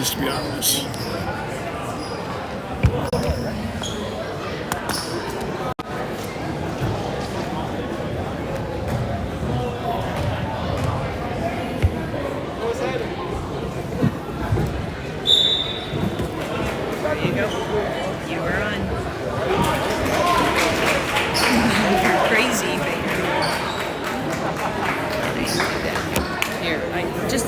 changes, to be honest. There you go. You were on. You're crazy, but nice to do that. Here, I just.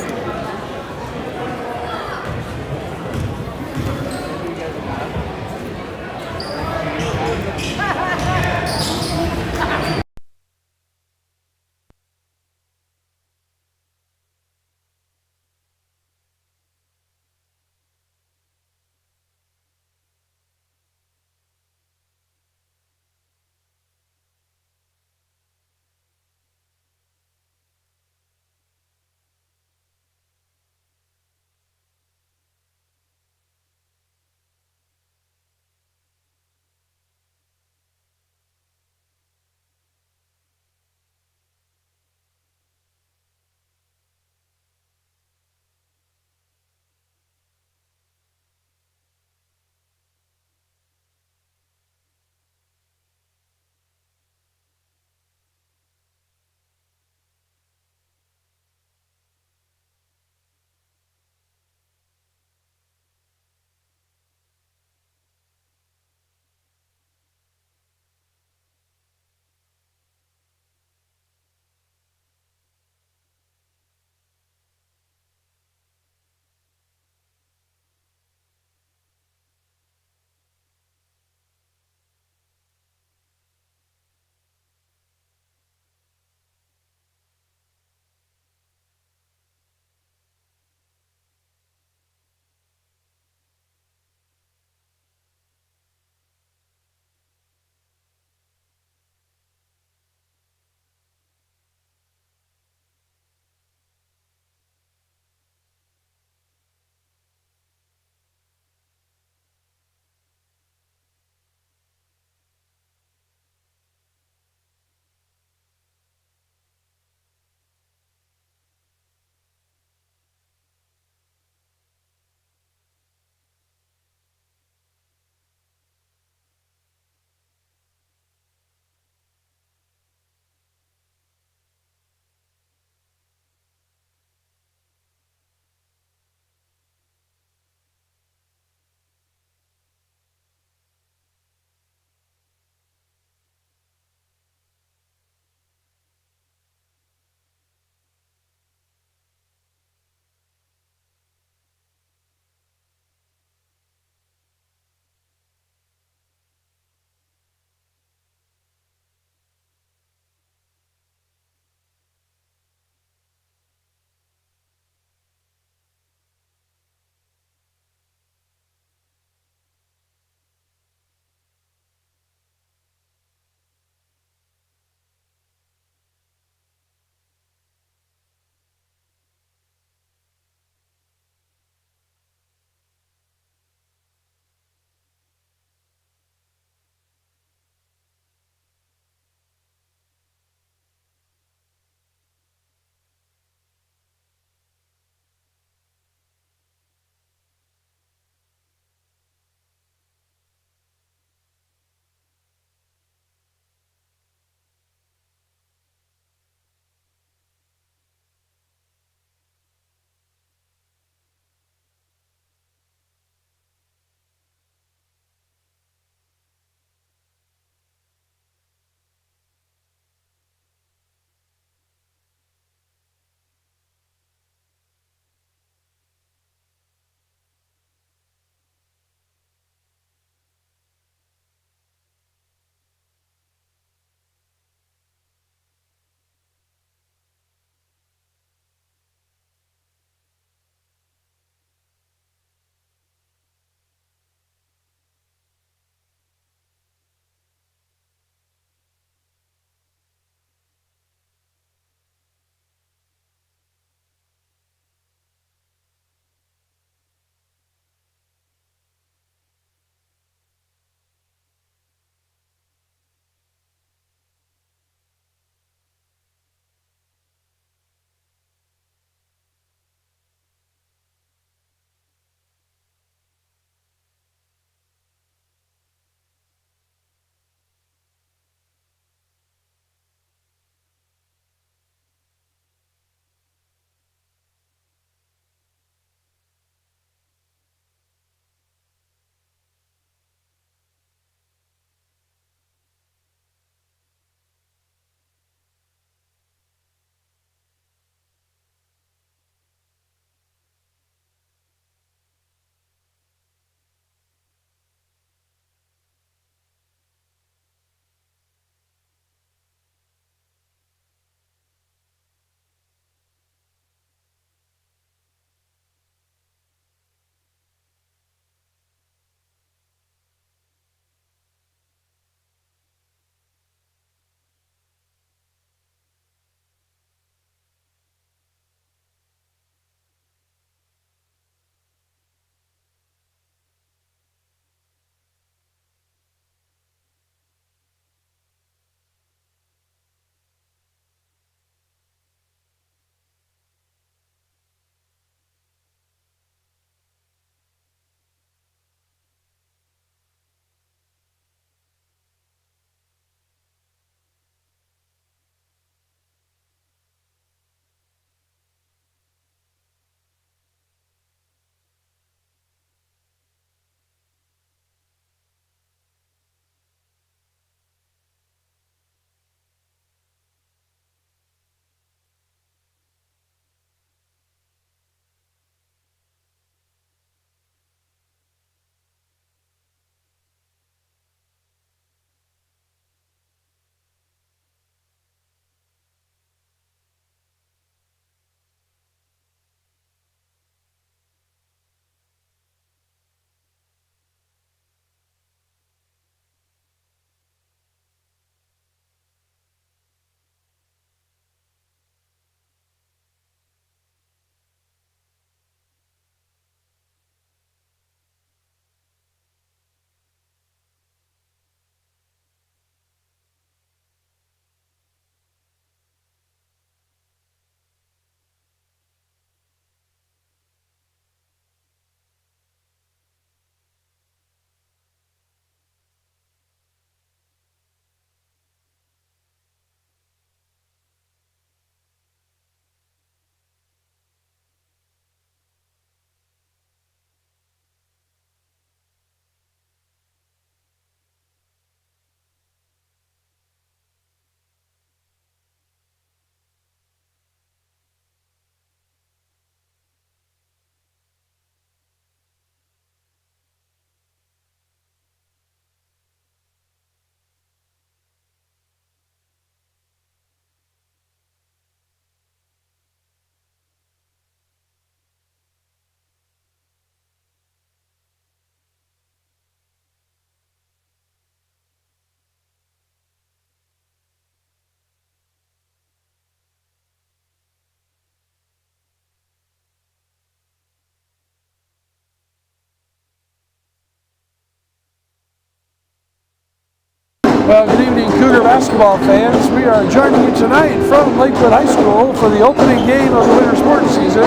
Well, good evening, Cougar basketball fans. We are joining you tonight from Lakewood High School for the opening game of the winter sports season.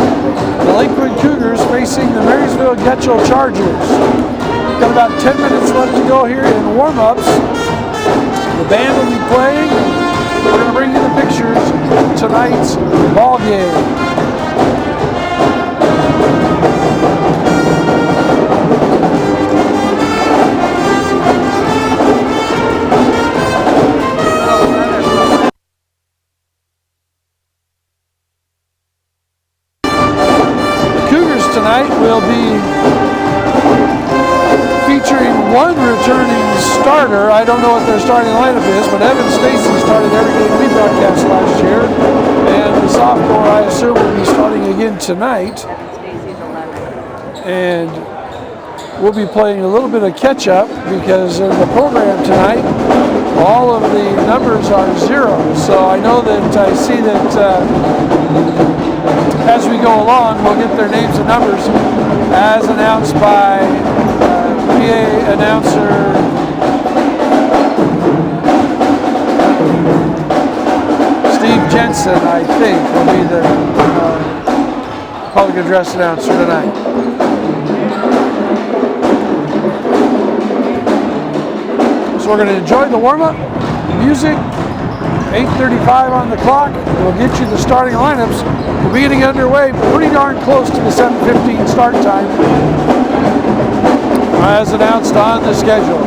The Lakewood Cougars facing the Marysvill-Getchell Chargers. Got about 10 minutes left to go here in warm-ups. The band will be playing. We're going to bring you the pictures of tonight's ball game. Tonight will be featuring one returning starter. I don't know what their starting lineup is, but Evan Stacy started every game we broadcast last year, and the sophomore, I assume, will be starting again tonight. And we'll be playing a little bit of catch-up because in the program tonight, all of the numbers are 0. So I know that I see that as we go along, we'll get their names and numbers as announced by PA announcer Steve Jensen, I think, will be the public address announcer tonight. So we're going to enjoy the warm-up, music. 8:35 on the clock. We'll get you the starting lineups. We'll be getting underway pretty darn close to the 7:15 start time, as announced on the schedule.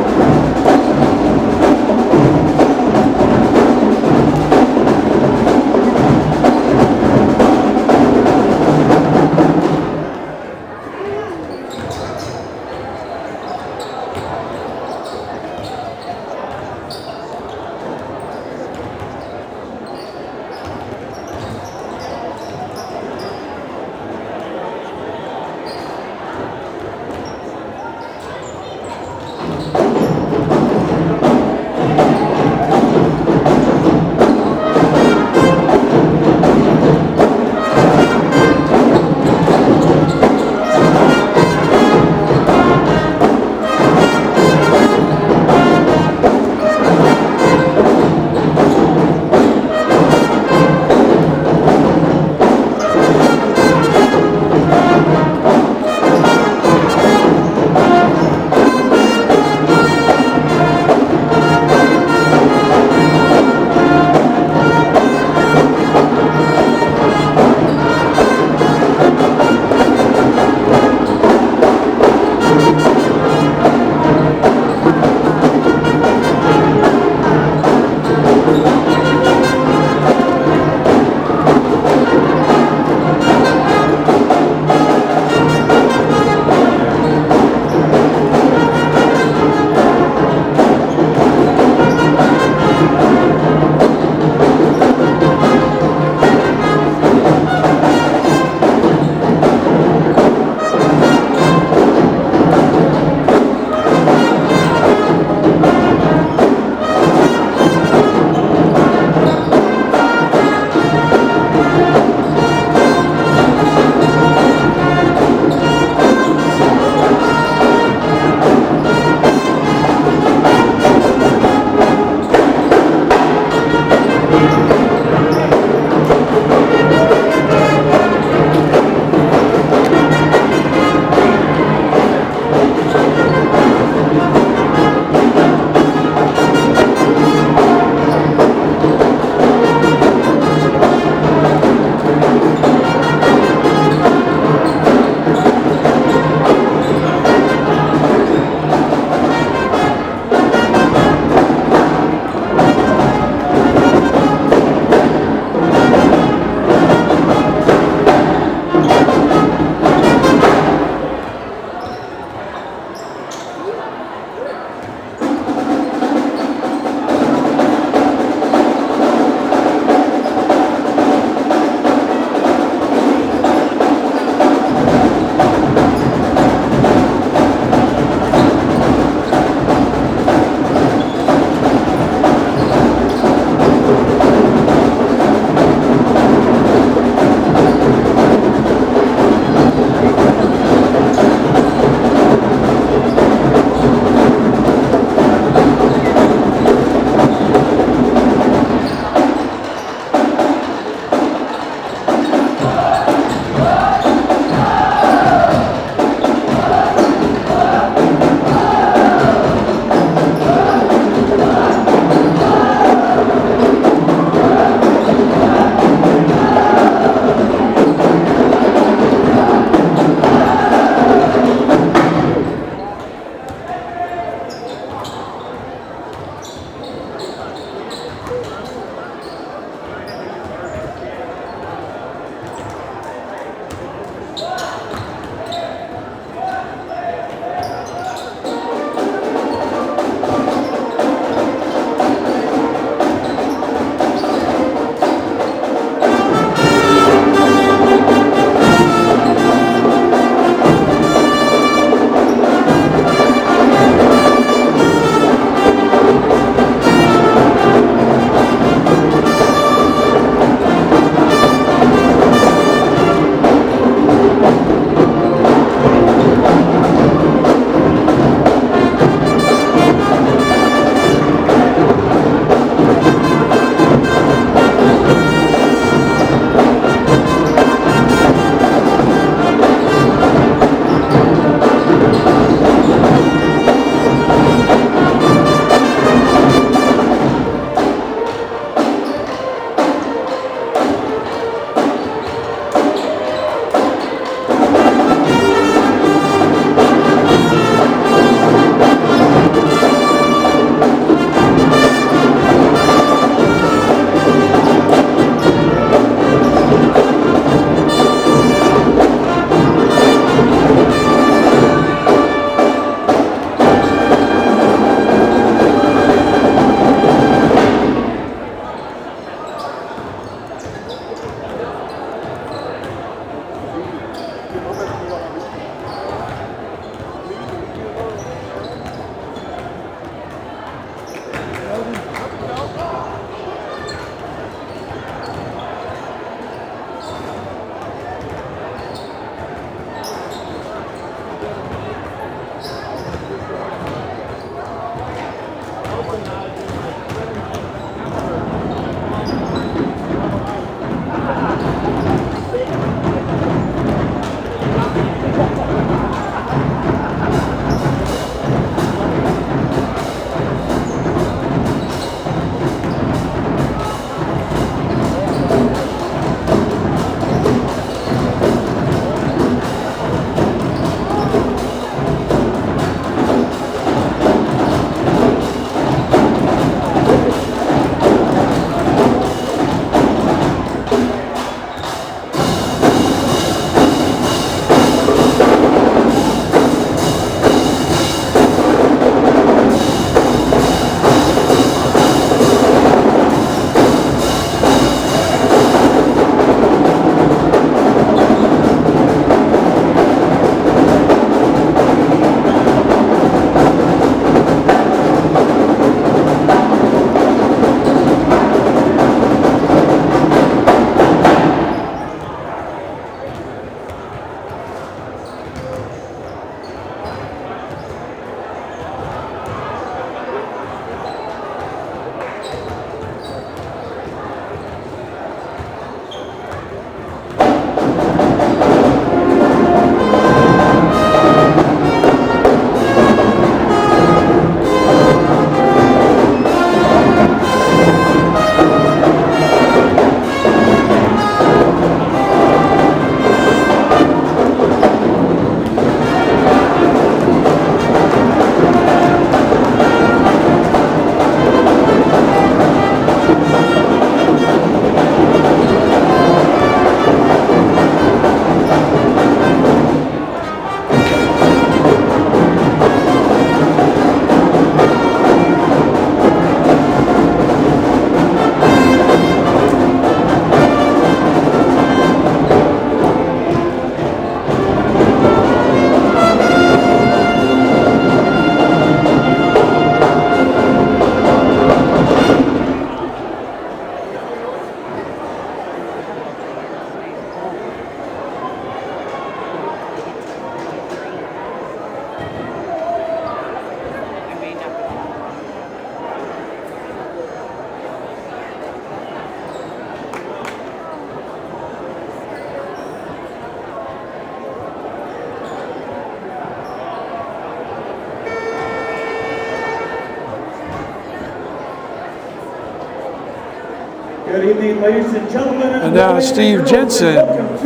Good evening, ladies and gentlemen. And now Steve Jensen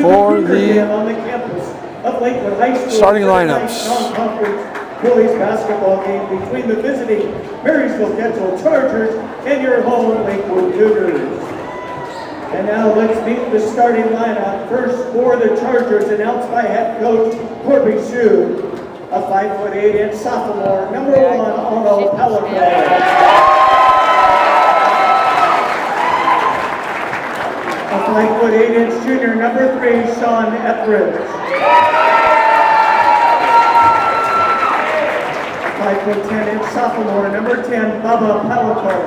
for the on the campus of Lakewood High School. starting lineups. Non-conference boys basketball game between the visiting Marysvill-Getchell Chargers and your home Lakewood Cougars. And now let's meet the starting lineup. First for the Chargers, announced by head coach Corby Shue, a 5'8" sophomore, number 1 Ono Pelican. A 5'8" junior, number 3, Sean Etheridge. A 5'10" sophomore, number 10, Bubba Pelican.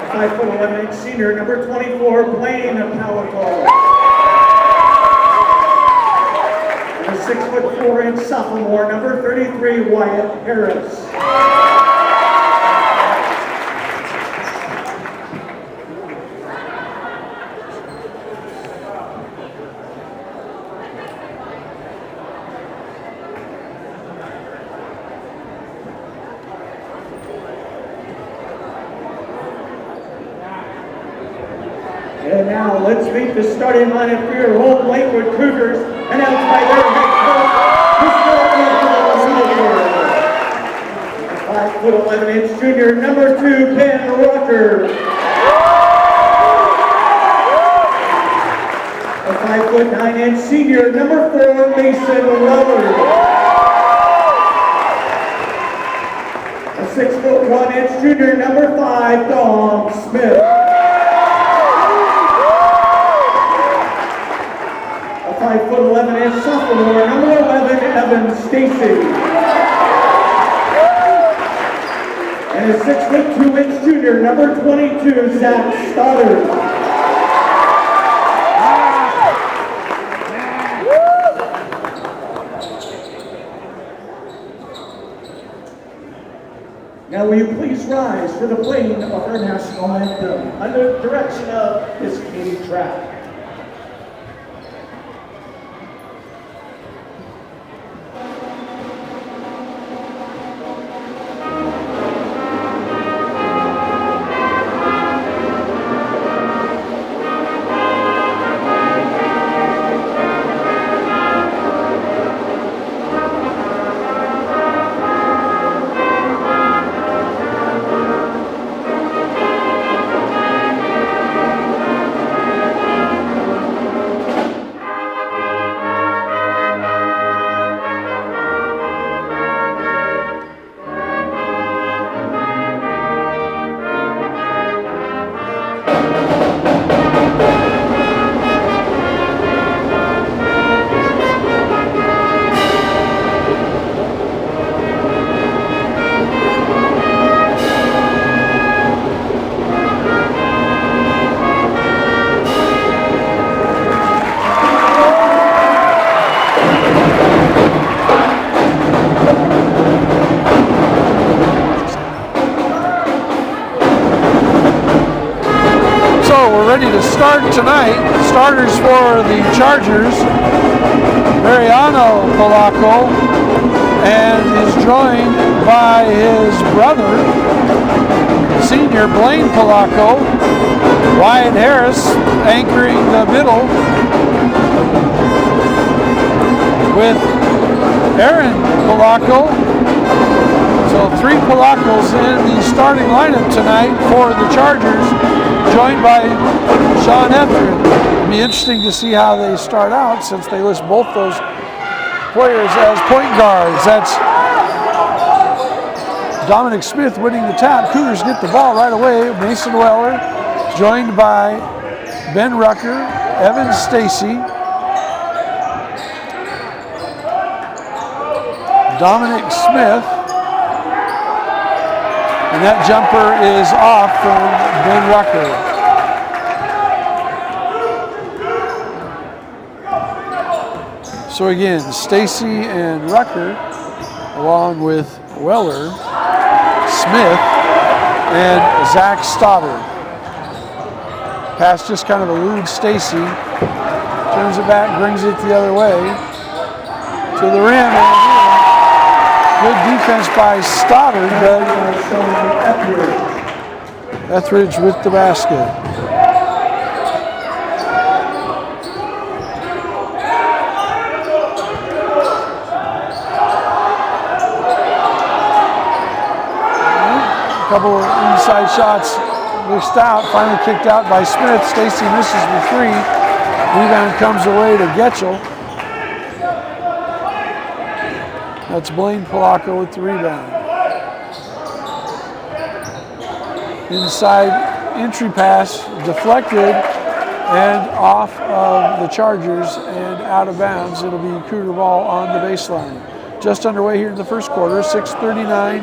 A 5'11" senior, number 24, Blaine Pelican. And a 6'4" sophomore, number 33, Wyatt Harris. And now let's meet the starting lineup for your home Lakewood Cougars, announced by their head coach, Mr. 5'11" junior, number 2, Ben Rucker. A 5'9" senior, number 4, Mason Weller. A 6'1" junior, number 5, Dom Smith. 5'11" sophomore, number 11, Evan Stacy. And a 6'2" junior, number 22, Zach Stoddard. Now will you please rise for the playing of our national anthem under the direction of Miss Katie Trapp. Ready to start tonight. Starters for the Chargers, Mariano Polacco, and is joined by his brother, senior Blaine Polacco, Wyatt Harris anchoring the middle with Aaron Polacco. So 3 Polaccos in the starting lineup tonight for the Chargers, joined by Sean Etheridge. It'll be interesting to see how they start out since they list both those players as point guards. That's Dominic Smith winning the tap. Cougars get the ball right away. Mason Weller, joined by Ben Rucker, Evan Stacy, Dominic Smith, and that jumper is off from Ben Rucker. So again, Stacy and Rucker, along with Weller, Smith, and Zach Stoddard. Pass just kind of eludes Stacy. Turns it back, brings it the other way to the rim. And Good defense by Stoddard, but Etheridge with the basket. A couple of inside shots missed out, finally kicked out by Smith. Stacy misses the three. Rebound comes away to Getchell. That's Blaine Polacco with the rebound. Inside entry pass deflected and off of the Chargers and out of bounds. It'll be Cougar ball on the baseline. Just underway here in the first quarter, 6:39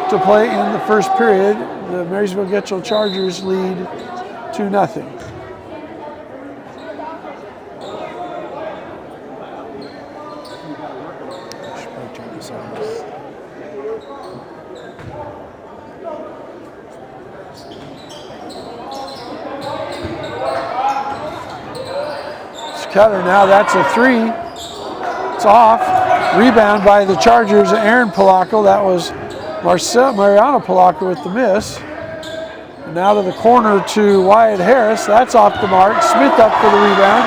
to play in the first period. The Marysvill-Getchell Chargers lead 2-0. Cutter now, that's a three. It's off. Rebound by the Chargers, Aaron Polacco. That was Mariano Polacco with the miss. And now to the corner to Wyatt Harris. That's off the mark. Smith up for the rebound.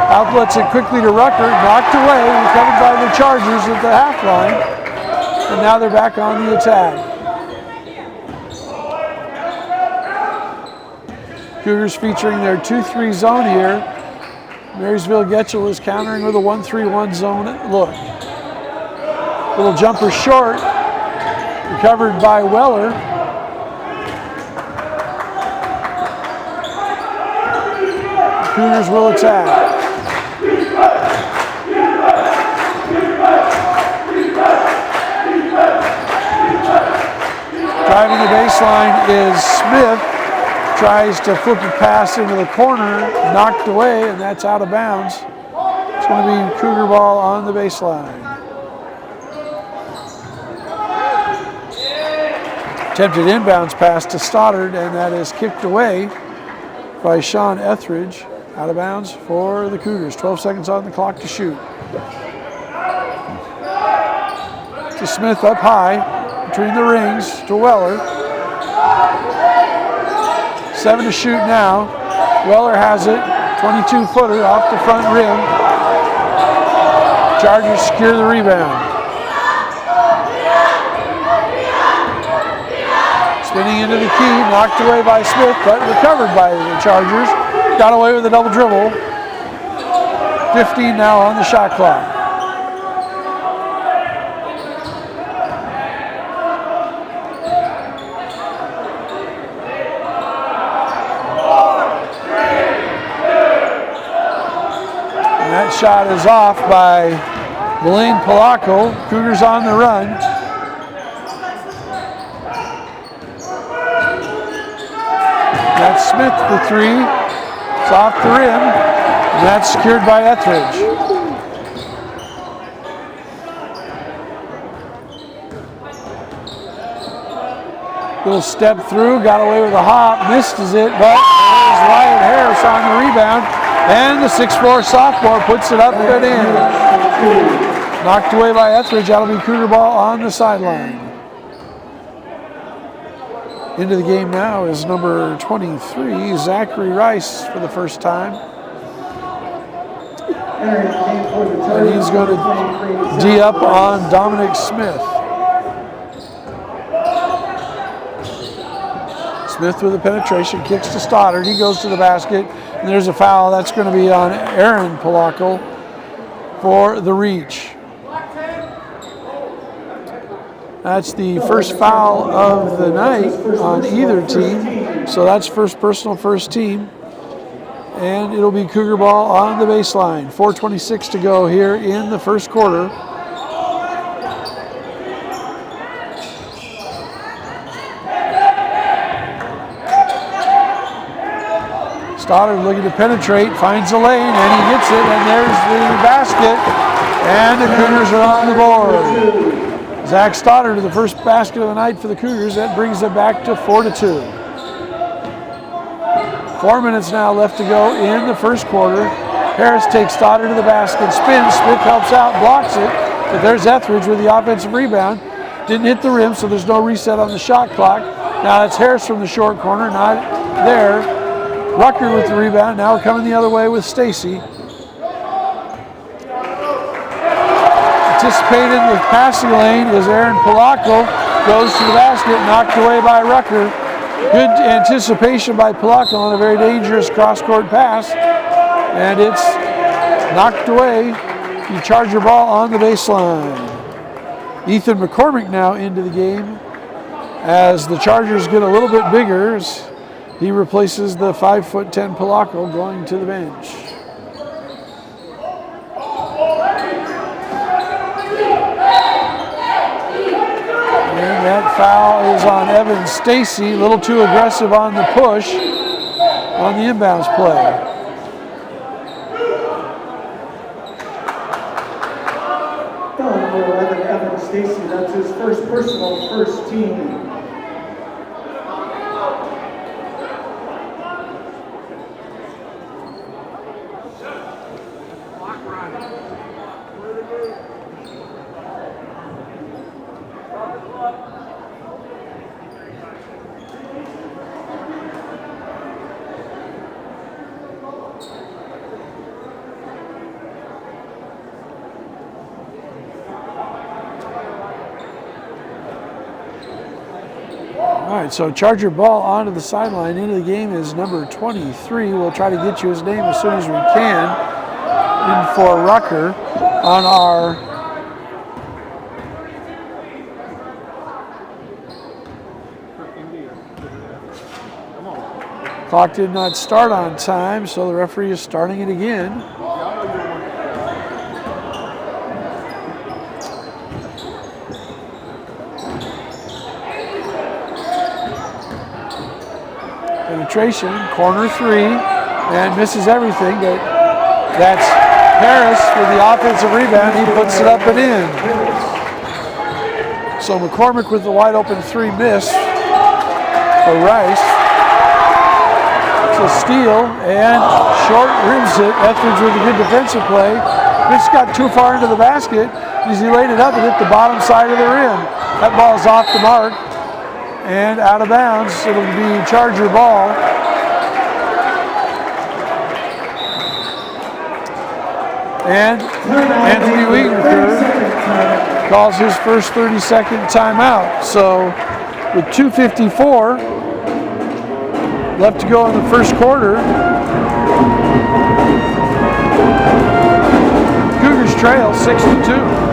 Outlets it quickly to Rucker. Knocked away. Recovered by the Chargers at the half line. And now they're back on the attack. Cougars featuring their 2-3 zone here. Marysvill-Getchell is countering with a 1-3-1 zone look. Little jumper short. Recovered by Weller. Cougars will attack. Driving the baseline is Smith. Tries to flip a pass into the corner, knocked away, and that's out of bounds. It's going to be Cougar ball on the baseline. Attempted inbounds pass to Stoddard, and that is kicked away by Sean Etheridge. Out of bounds for the Cougars. 12 seconds on the clock to shoot. To Smith up high, between the rings, to Weller. 7 to shoot now. Weller has it. 22-footer off the front rim. Chargers secure the rebound. Spinning into the key, knocked away by Smith, but recovered by the Chargers. Got away with a double dribble. 15 now on the shot clock. That shot is off by Blaine Polacco. Cougars on the run. That's Smith for three. It's off the rim. And that's secured by Etheridge. Little step through, got away with a hop, missed it, but there's Wyatt Harris on the rebound. And the 6'4" sophomore puts it up and in. Knocked away by Etheridge. That'll be Cougar ball on the sideline. Into the game now is number 23, Zachary Rice, for the first time. And he's going to D up on Dominic Smith. Smith with a penetration, kicks to Stoddard. He goes to the basket. And there's a foul. That's going to be on Aaron Polacco for the reach. That's the first foul of the night on either team. So that's first personal, first team. And it'll be Cougar ball on the baseline. 4:26 to go here in the first quarter. Stoddard looking to penetrate, finds a lane, and he gets it, and there's the basket, and the Cougars are on the board. Zach Stoddard, the first basket of the night for the Cougars. That brings it back to 4-2. 4 minutes now left to go in the first quarter. Harris takes Stoddard to the basket, spins, Smith helps out, blocks it, But there's Etheridge with the offensive rebound. Didn't hit the rim, so there's no reset on the shot clock. Now it's Harris from the short corner, not there. Rucker with the rebound. Now we're coming the other way with Stacy. Anticipated with passing lane is Aaron Polacco. Goes to the basket, knocked away by Rucker. Good anticipation by Polacco on a very dangerous cross-court pass. And it's knocked away. The Charger ball on the baseline. Ethan McCormick now into the game as the Chargers get a little bit bigger. He replaces the 5'10" Polacco going to the bench. And that foul is on Evan Stacy, a little too aggressive on the push on the inbounds play. Number 11, Evan Stacy, that's his first personal, first team. All right, so Charger ball onto the sideline. Into the game is number 23. We'll try to get you his name as soon as we can. In for Rucker on our clock did not start on time, so the referee is starting it again. Penetration, corner three, and misses everything, but that's Harris with the offensive rebound. He puts it up and in. So McCormick with the wide open three miss for Rice. It's a steal and short rims it. Etheridge with a good defensive play. Just got too far into the basket as he laid it up and hit the bottom side of the rim. That ball's off the mark and out of bounds. It'll be Charger ball. And Anthony Wiener calls his first 30-second timeout. So with 2:54 left to go in the first quarter, Cougars trail 6-2.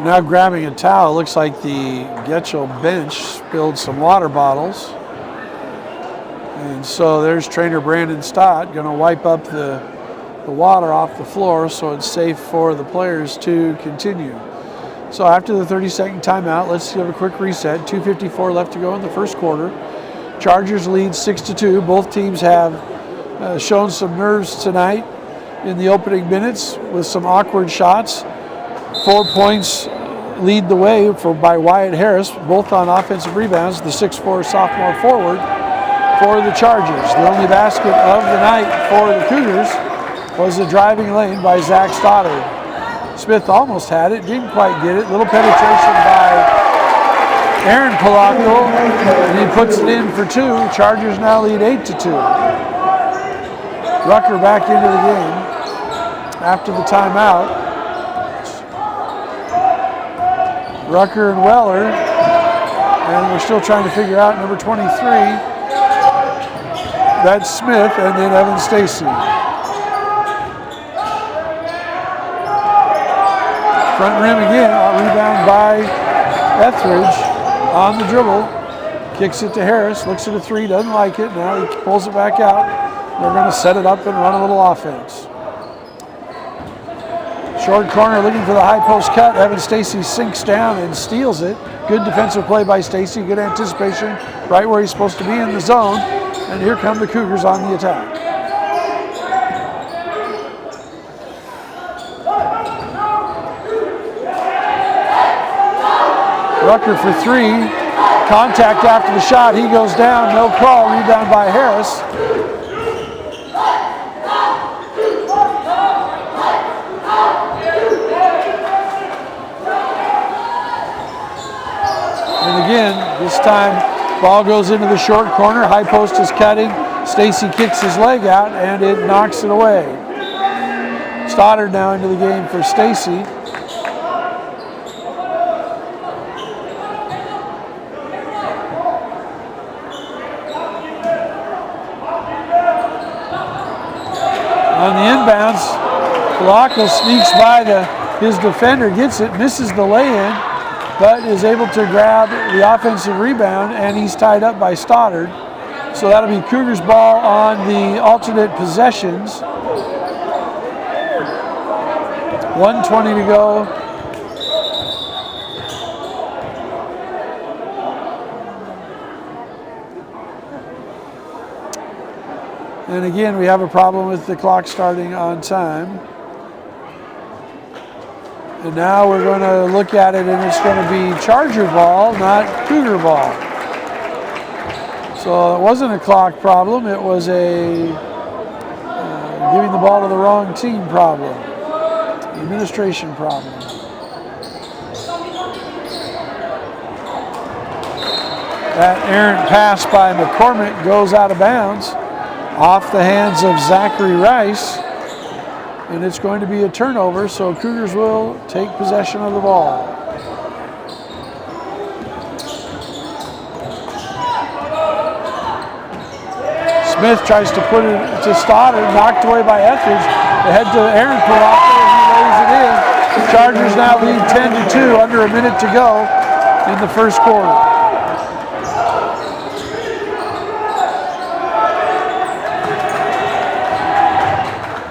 Now grabbing a towel, looks like the Getchell bench spilled some water bottles. And so there's trainer Brandon Stott going to wipe up the water off the floor so it's safe for the players to continue. So after the 30-second timeout, let's give a quick reset. 2:54 left to go in the first quarter. Chargers lead 6-2. Both teams have shown some nerves tonight in the opening minutes with some awkward shots. 4 points lead the way by Wyatt Harris, both on offensive rebounds, the 6'4" sophomore forward for the Chargers. The only basket of the night for the Cougars was a driving lane by Zach Stoddard. Smith almost had it, didn't quite get it. Little penetration by Aaron Polacco, and he puts it in for two. Chargers now lead 8-2. Rucker back into the game after the timeout. Rucker and Weller, and we're still trying to figure out number 23. That's Smith, and then Evan Stacy. Front rim again, rebound by Etheridge on the dribble. Kicks it to Harris, looks at a three, doesn't like it. Now he pulls it back out. They're going to set it up and run a little offense. Short corner looking for the high post cut. Evan Stacy sinks down and steals it. Good defensive play by Stacy, good anticipation, right where he's supposed to be in the zone. And here come the Cougars on the attack. Rucker for three. Contact after the shot. He goes down. No call. Rebound by Harris. And again, this time, ball goes into the short corner. High post is cutting. Stacy kicks his leg out, and it knocks it away. Stoddard now into the game for Stacy. On the inbounds, Polacco sneaks by his defender, gets it, misses the lay-in, but is able to grab the offensive rebound, and he's tied up by Stoddard. So that'll be Cougars ball on the alternate possessions. 1:20 to go. And again, we have a problem with the clock starting on time. And now we're going to look at it, and it's going to be Charger ball, not Cougar ball. So it wasn't a clock problem. It was a giving the ball to the wrong team problem, administration problem. That errant pass by McCormick goes out of bounds, off the hands of Zachary Rice, and it's going to be a turnover, so Cougars will take possession of the ball. Smith tries to put it to Stoddard, knocked away by Etheridge. They head to Aaron Polacco, and he lays it in. The Chargers now lead 10-2, under a minute to go in the first quarter.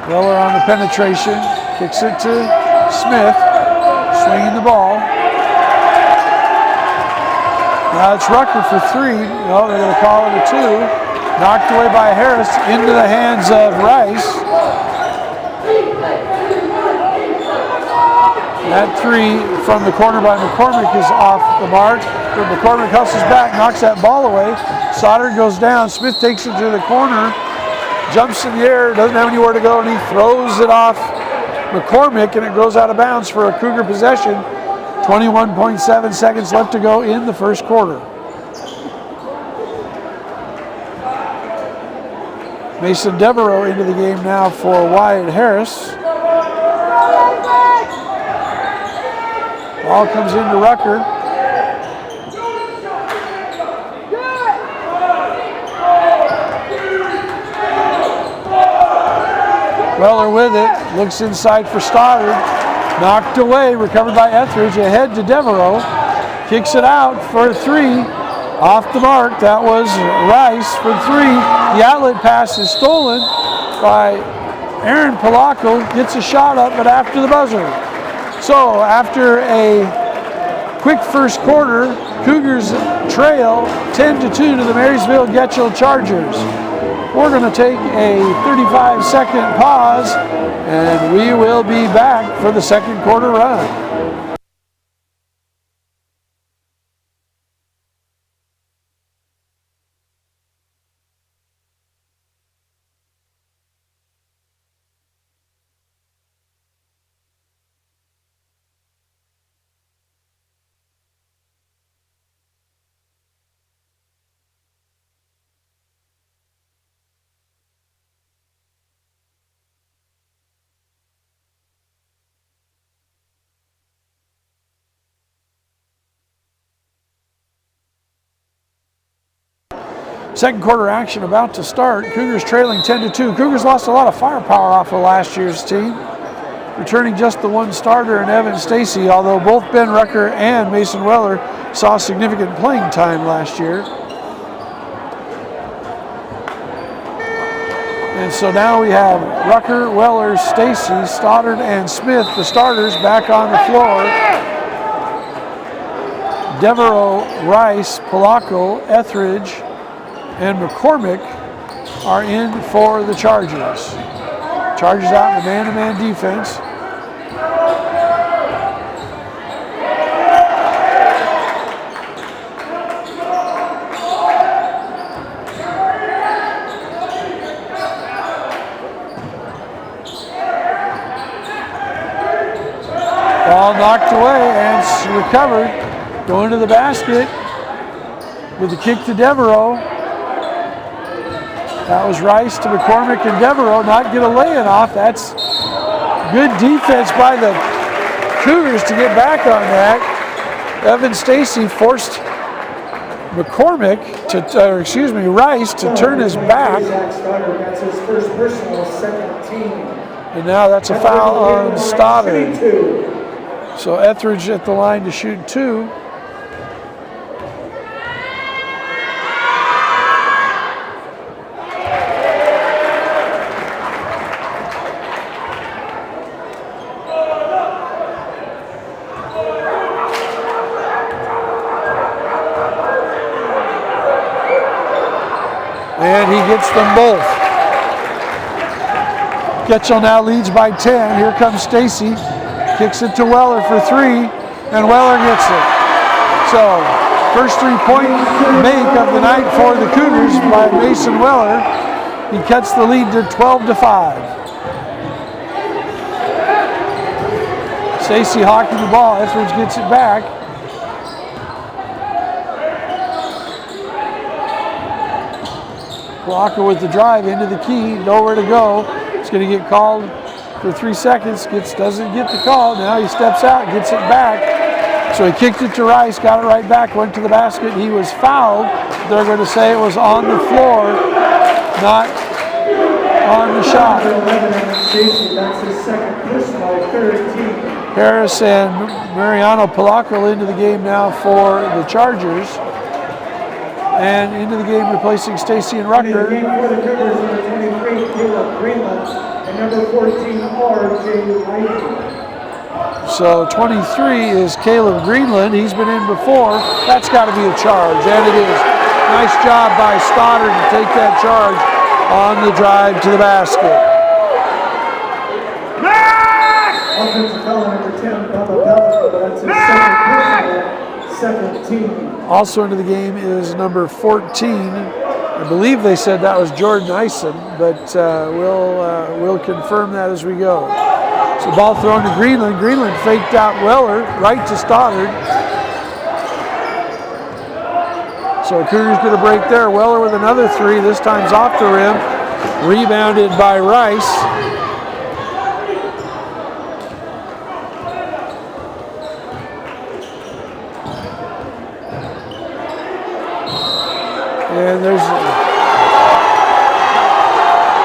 Weller on the penetration, kicks it to Smith, swinging the ball. Now it's Rucker for three. No, they're going to call it a two. Knocked away by Harris into the hands of Rice. That three from the corner by McCormick is off the mark. But McCormick hustles back, knocks that ball away. Stoddard goes down. Smith takes it to the corner. Jumps in the air, doesn't have anywhere to go, and he throws it off McCormick, and it goes out of bounds for a Cougar possession. 21.7 seconds left to go in the first quarter. Mason Devereaux into the game now for Wyatt Harris. Ball comes into Rucker. Weller with it, looks inside for Stoddard, knocked away, recovered by Etheridge, ahead to Devereaux, kicks it out for three, off the mark. That was Rice for three. The outlet pass is stolen by Aaron Polacco, gets a shot up, but after the buzzer. So after a quick first quarter, Cougars trail 10-2 to the Marysvill-Getchell Chargers. We're going to take a 35-second pause, and we will be back for the second quarter run. Second quarter action about to start. Cougars trailing 10-2. Cougars lost a lot of firepower off of last year's team, returning just the one starter in Evan Stacy, although both Ben Rucker and Mason Weller saw significant playing time last year. And so now we have Rucker, Weller, Stacy, Stoddard, and Smith, the starters, back on the floor. Devereaux, Rice, Polacco, Etheridge, and McCormick are in for the Chargers. Chargers out in the man-to-man defense. Ball knocked away and recovered. Going to the basket with the kick to Devereaux. That was Rice to McCormick, and Devereaux not get a lay-in off. That's good defense by the Cougars to get back on that. Evan Stacy forced McCormick to, Rice to turn his back. That's his first personal, second team. And now that's a foul on Stoddard. So Etheridge at the line to shoot 2. And he gets them both. Getchell now leads by 10. Here comes Stacy. Kicks it to Weller for 3, and Weller gets it. So, first 3-point make of the night for the Cougars by Mason Weller. He cuts the lead to 12-5. Stacy hawking the ball. Etheridge gets it back. Polacco with the drive into the key, nowhere to go. It's going to get called for 3 seconds, doesn't get the call. Now he steps out, gets it back. So he kicked it to Rice, got it right back, went to the basket. He was fouled. They're going to say it was on the floor, not on the shot. That's his second personal, third team. Harris and Mariano Polacco into the game now for the Chargers. And into the game replacing Stacy and Rucker. In the game for the Cougars, number 23, Caleb Greenland, and number 14, R.J. White. So 23 is Caleb Greenland. He's been in before. That's got to be a charge, and it is. Nice job by Stoddard to take that charge on the drive to the basket. Offensive foul number 10, Bubba Pelton, that's his second team. Also into the game is number 14. I believe they said that was Jordan Ison, but we'll confirm that as we go. So ball thrown to Greenland. Greenland faked out Weller, right to Stoddard. So Cougars get a break there. Weller with another 3. This time's off the rim. Rebounded by Rice. And there's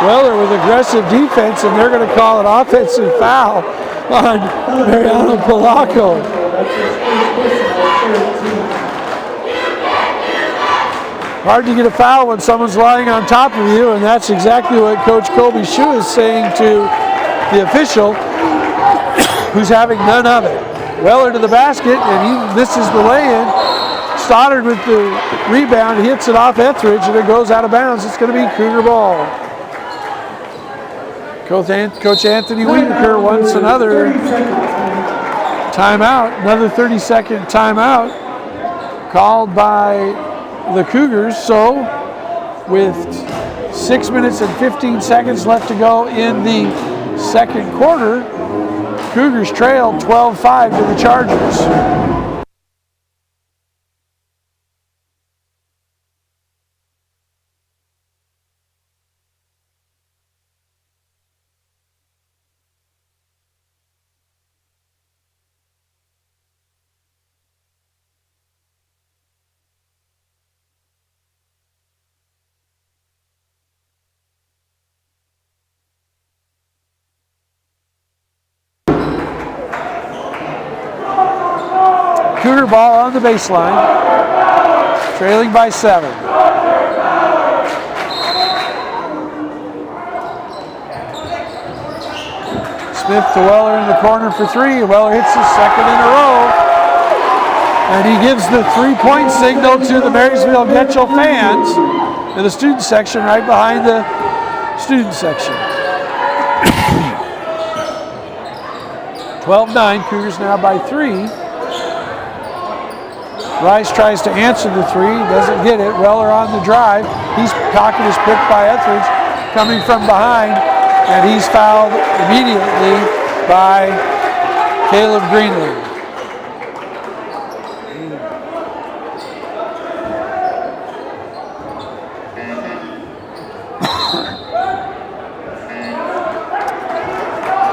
Weller with aggressive defense, and they're going to call an offensive foul on Mariano Polacco. Hard to get a foul when someone's lying on top of you, and that's exactly what Coach Colby Shue is saying to the official, who's having none of it. Weller to the basket, and he misses the lay-in. Stoddard with the rebound, he hits it off Etheridge, and it goes out of bounds. It's going to be Cougar ball. Coach Anthony Wiedeker wants another timeout, another 30-second timeout called by the Cougars. So with 6 minutes and 15 seconds left to go in the second quarter, Cougars trail 12-5 to the Chargers. Cougar ball on the baseline, trailing by 7. Smith to Weller in the corner for 3. Weller hits his second in a row. And he gives the 3-point signal to the Marysvill-Getchell fans in the student section right behind the student section. 12-9, Cougars now by 3. Rice tries to answer the 3, doesn't get it. Weller on the drive. He's pocket is picked by Etheridge coming from behind, and he's fouled immediately by Caleb Greenland.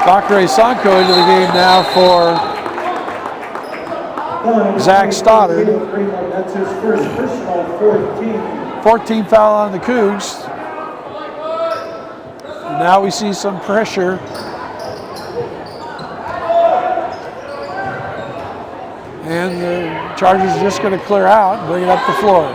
Bakare Sanko into the game now for Zach Stoddard. That's his first personal 14. 14 foul on the Cougs. And now we see some pressure. And the Chargers are just going to clear out and bring it up the floor.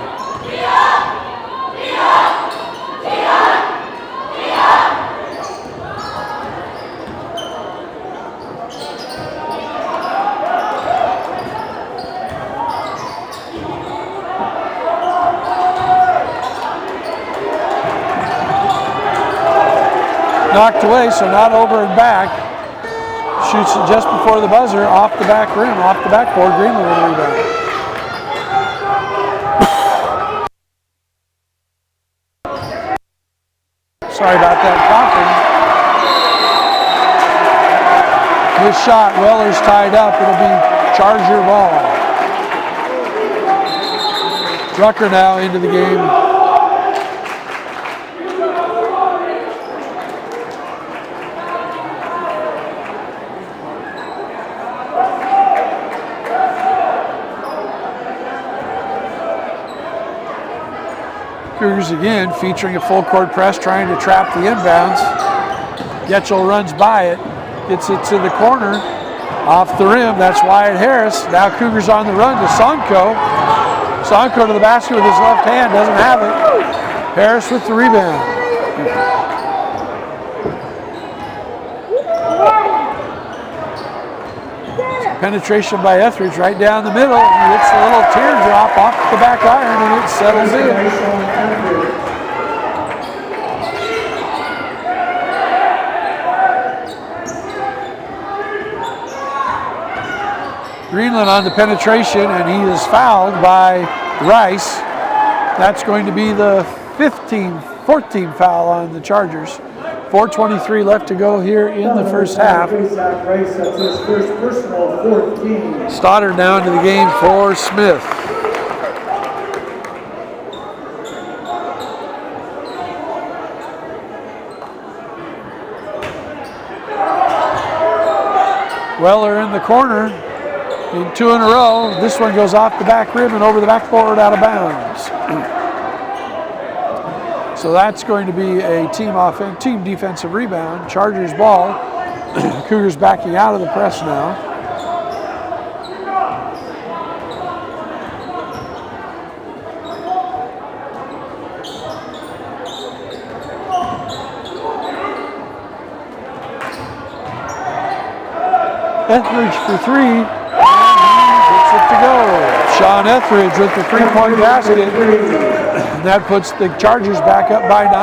Knocked away, so not over and back. Shoots it just before the buzzer, off the back rim, off the backboard. Greenland with a rebound. Sorry about that coughing. Good shot. Weller's tied up. It'll be Charger ball. Drucker now into the game. Cougars again featuring a full court press, trying to trap the inbounds. Getchell runs by it, gets it to the corner, off the rim. That's Wyatt Harris. Now Cougars on the run to Sonko. Sonko to the basket with his left hand, doesn't have it. Harris with the rebound. Penetration by Etheridge right down the middle. And it's a little teardrop off the back iron, and it settles in. Greenland on the penetration, and he is fouled by Rice. That's going to be the 14 foul on the Chargers. 4:23 left to go here in the first half. Stoddard now into the game for Smith. Weller in the corner. In 2 in a row. This one goes off the back rim and over the backboard out of bounds. So that's going to be a team defensive rebound. Chargers ball. Cougars backing out of the press now. Etheridge for 3. Gets it to go. Sean Etheridge with the 3-point basket. And that puts the Chargers back up by 9.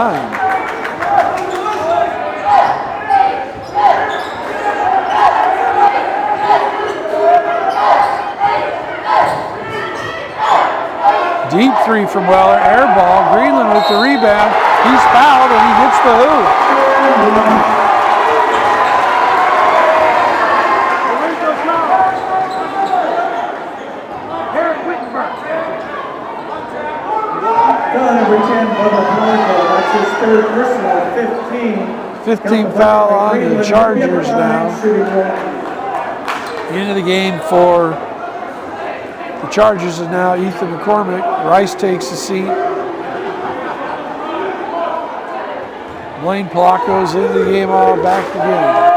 Deep 3 from Weller, air ball. Greenland with the rebound. He's fouled and he hits the hoop. Number 10, Bubba Blanco. That's his third personal, 15. 15 foul on the Chargers now. Into the game for the Chargers is now Ethan McCormick. Rice takes a seat. Blaine Palaco's into the game all back again.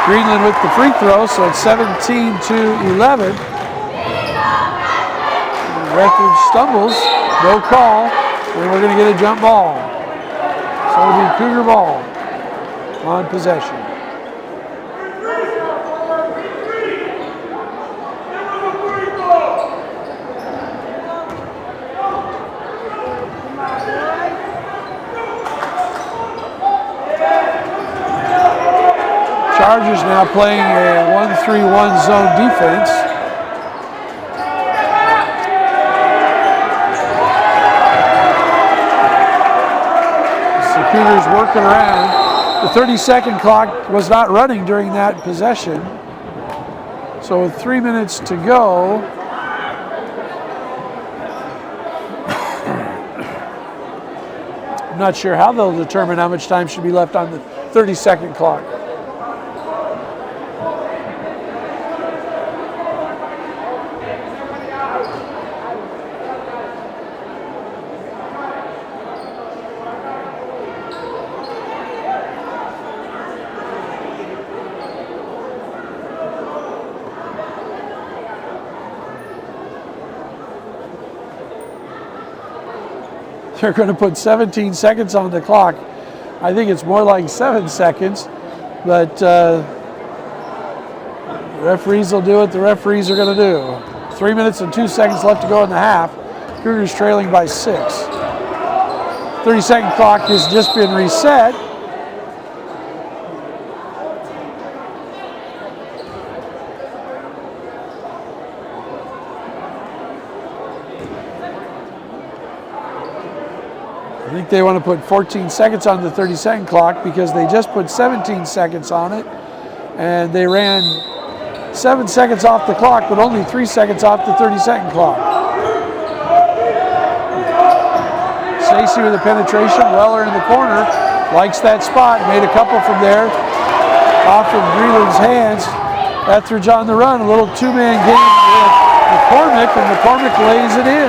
Greenland with the free throw, so it's 17-11. Record stumbles, no call, and we're going to get a jump ball. So it'll be Cougar ball on possession. Chargers now playing a 1-3-1 zone defense. The Cougars working around. The 30-second clock was not running during that possession. So with 3 minutes to go, I'm not sure how they'll determine how much time should be left on the 30-second clock. They're going to put 17 seconds on the clock. I think it's more like 7 seconds, but the referees will do what the referees are going to do. 3 minutes and 2 seconds left to go in the half. Cougars trailing by 6. 30-second clock has just been reset. I think they want to put 14 seconds on the 30-second clock because they just put 17 seconds on it, and they ran 7 seconds off the clock, but only 3 seconds off the 30-second clock. Stacy with a penetration. Weller in the corner likes that spot. Made a couple from there. Off of Greenland's hands. Etheridge on the run. A little two-man game with McCormick, and McCormick lays it in.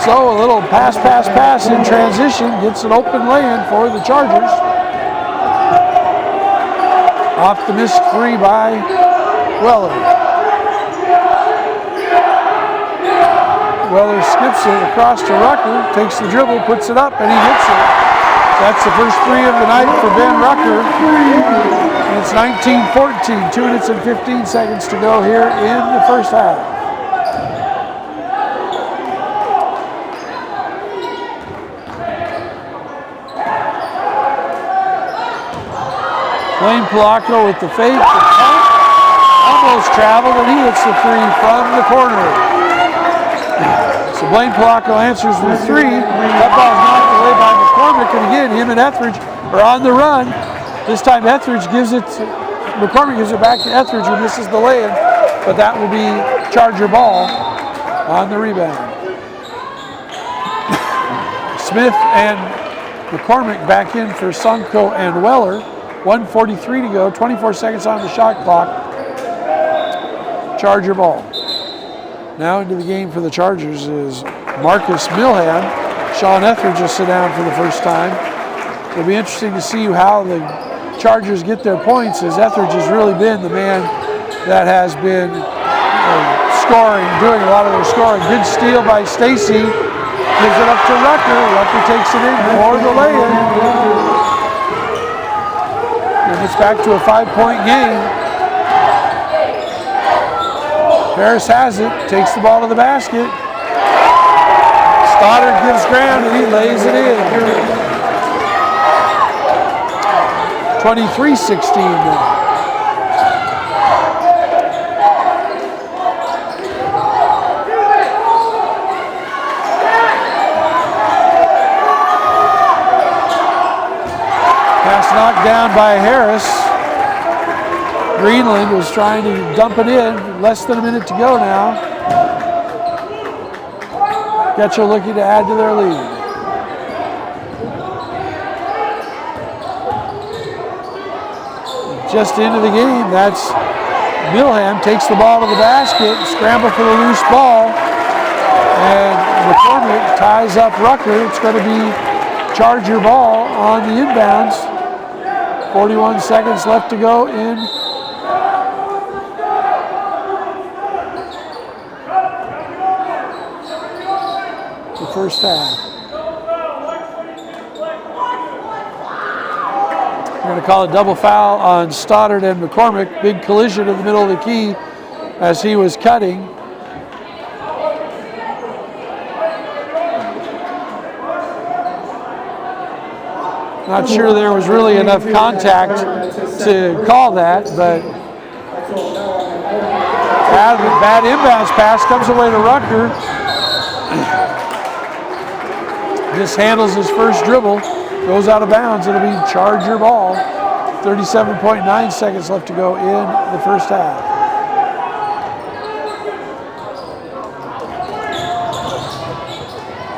So a little pass in transition, gets an open lane for the Chargers. Off the missed three by Weller. Weller skips it across to Rucker, takes the dribble, puts it up, and he hits it. That's the first three of the night for Ben Rucker. And it's 19-14, 2 minutes and 15 seconds to go here in the first half. Blaine Polacco with the fake, almost traveled, and he hits the three from the corner. So Blaine Polacco answers with three. That ball's knocked away by McCormick, and again, him and Etheridge are on the run. This time Etheridge gives it, McCormick gives it back to Etheridge, who misses the lay-in, but that will be Charger ball on the rebound. Smith and McCormick back in for Sunko and Weller. 1:43 to go, 24 seconds on the shot clock. Charger ball. Now into the game for the Chargers is Marcus Milham. Sean Etheridge will sit down for the first time. It'll be interesting to see how the Chargers get their points, as Etheridge has really been the man that has been scoring, doing a lot of their scoring. Good steal by Stacy. Gives it up to Rucker. Rucker takes it in for the lay-in. And it's back to a 5-point game. Harris has it, takes the ball to the basket. Stoddard gives ground and he lays it in. 23-16 now. Knocked down by Harris. Greenland was trying to dump it in. Less than a minute to go now. Getchell looking to add to their lead. Just into the game, that's Milham takes the ball to the basket, scramble for the loose ball, and McCormick ties up Rucker. It's going to be Charger ball on the inbounds. 41 seconds left to go in first half. We're going to call a double foul on Stoddard and McCormick. Big collision in the middle of the key as he was cutting. Not sure there was really enough contact to call that, but bad inbounds pass comes away to Rucker. Just handles his first dribble, goes out of bounds. It'll be Charger ball. 37.9 seconds left to go in the first half.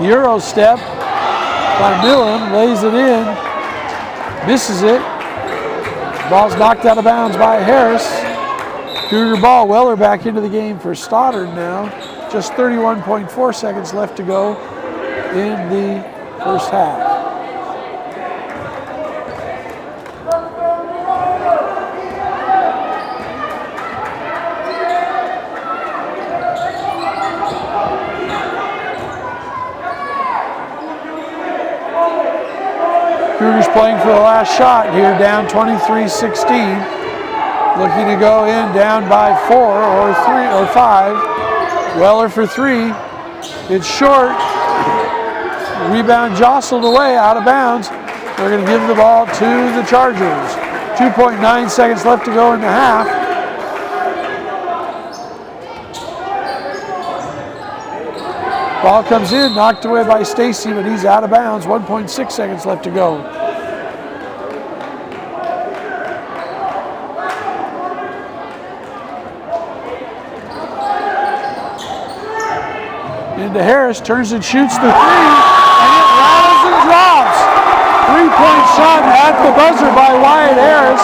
Euro step by Millen, lays it in, misses it. Ball's knocked out of bounds by Harris. Cougar ball. Weller back into the game for Stoddard now. Just 31.4 seconds left to go in the first half. Cougars playing for the last shot here, down 23-16. Looking to go in down by 4 or 3 or 5. Weller for 3. It's short. Rebound jostled away, out of bounds. They're going to give the ball to the Chargers. 2.9 seconds left to go in the half. Ball comes in, knocked away by Stacy, but he's out of bounds. 1.6 seconds left to go. Into Harris, turns and shoots the 3, and it rattles and drops. 3-point shot at the buzzer by Wyatt Harris,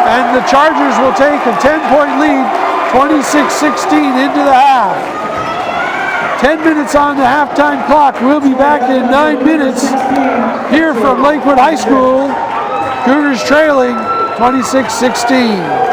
and the Chargers will take a 10-point lead, 26-16 into the half. 10 minutes on the halftime clock. We'll be back in 9 minutes here from Lakewood High School. Cougars trailing 26-16.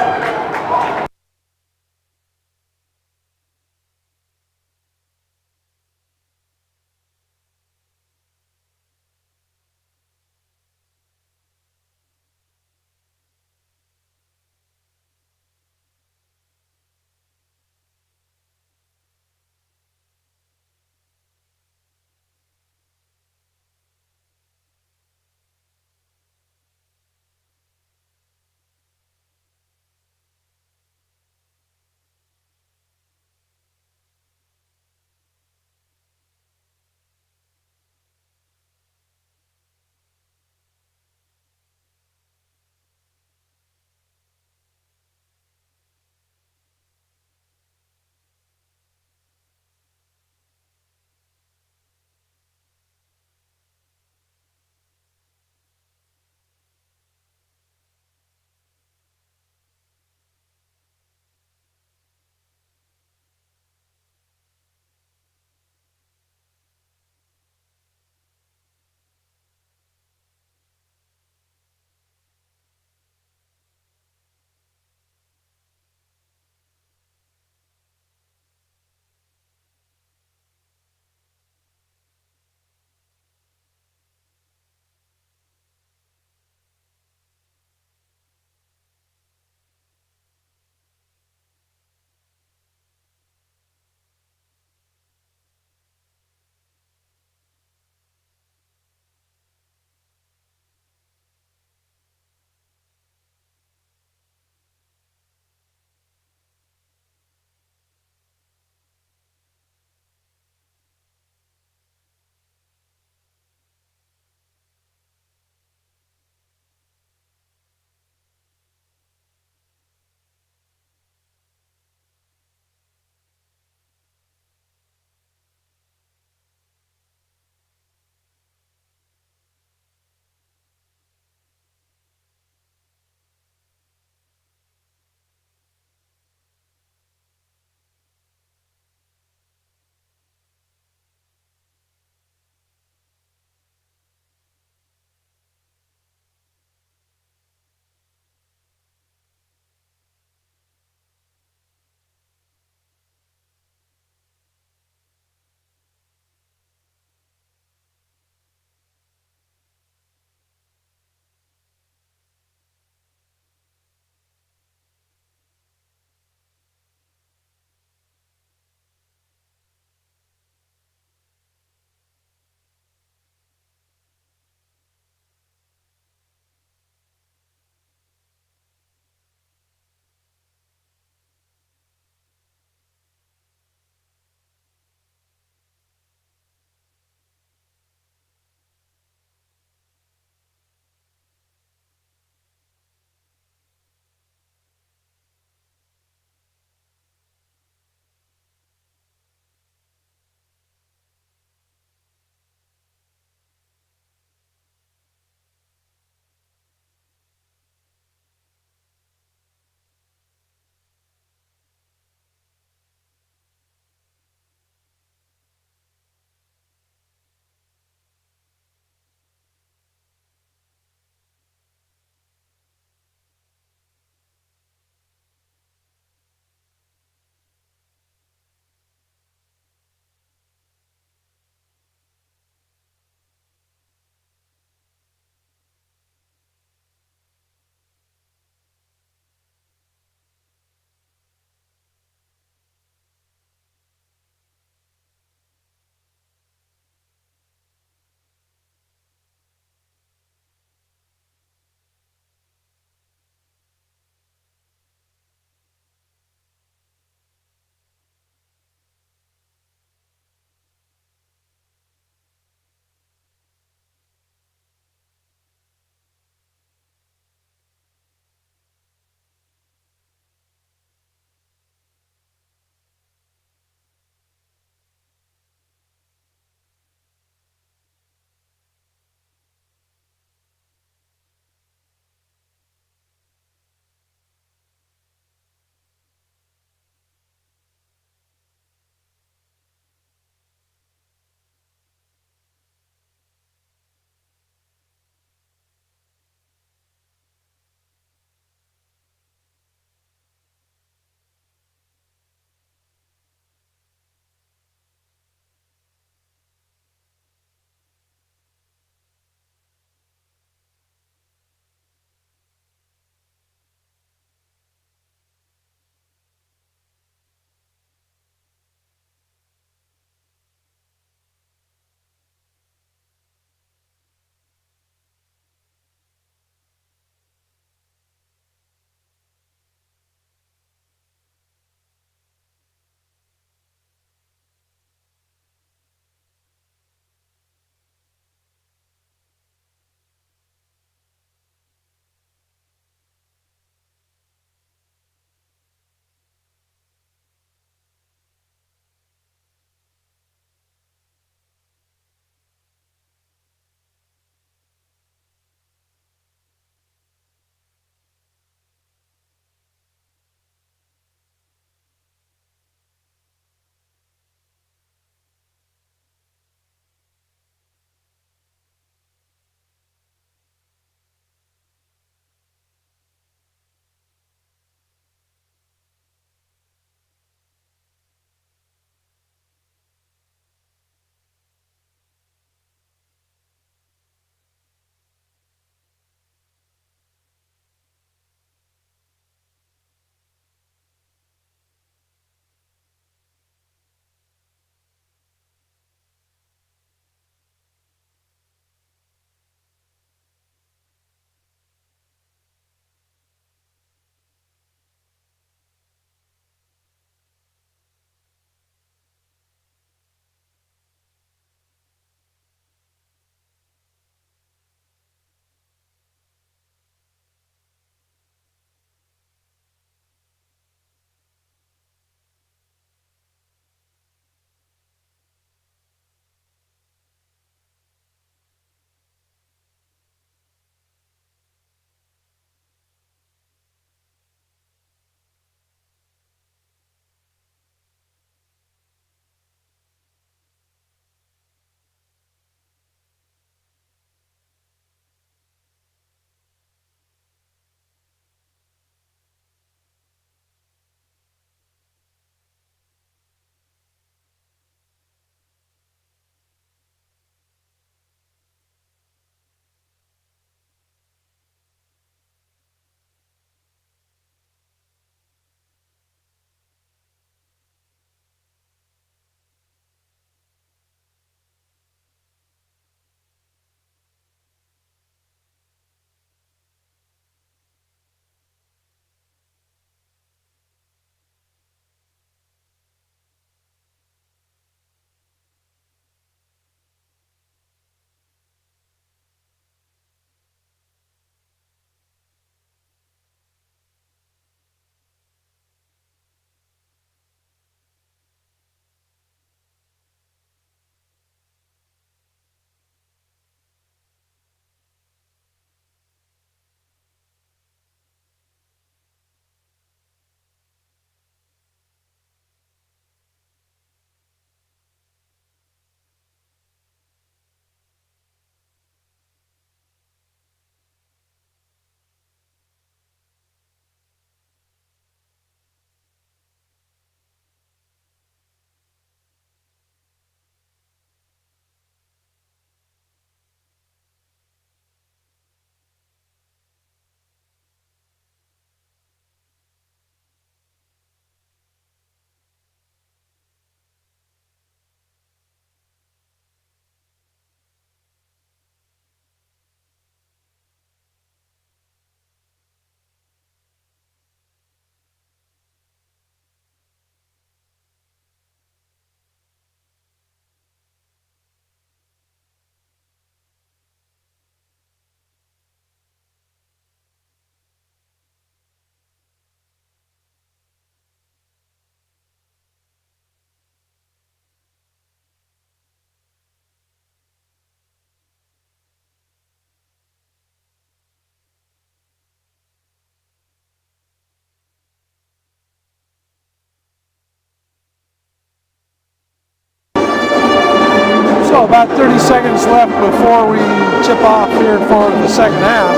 So about 30 seconds left before we tip off here for the second half.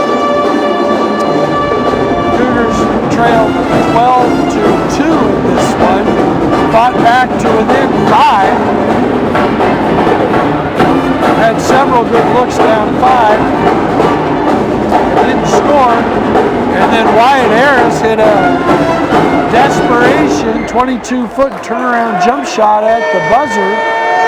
Cougars trailed 12-2 in this one. Fought back to within 5. Had several good looks down 5. Didn't score. And then Wyatt Harris hit a desperation 22-foot turnaround jump shot at the buzzer.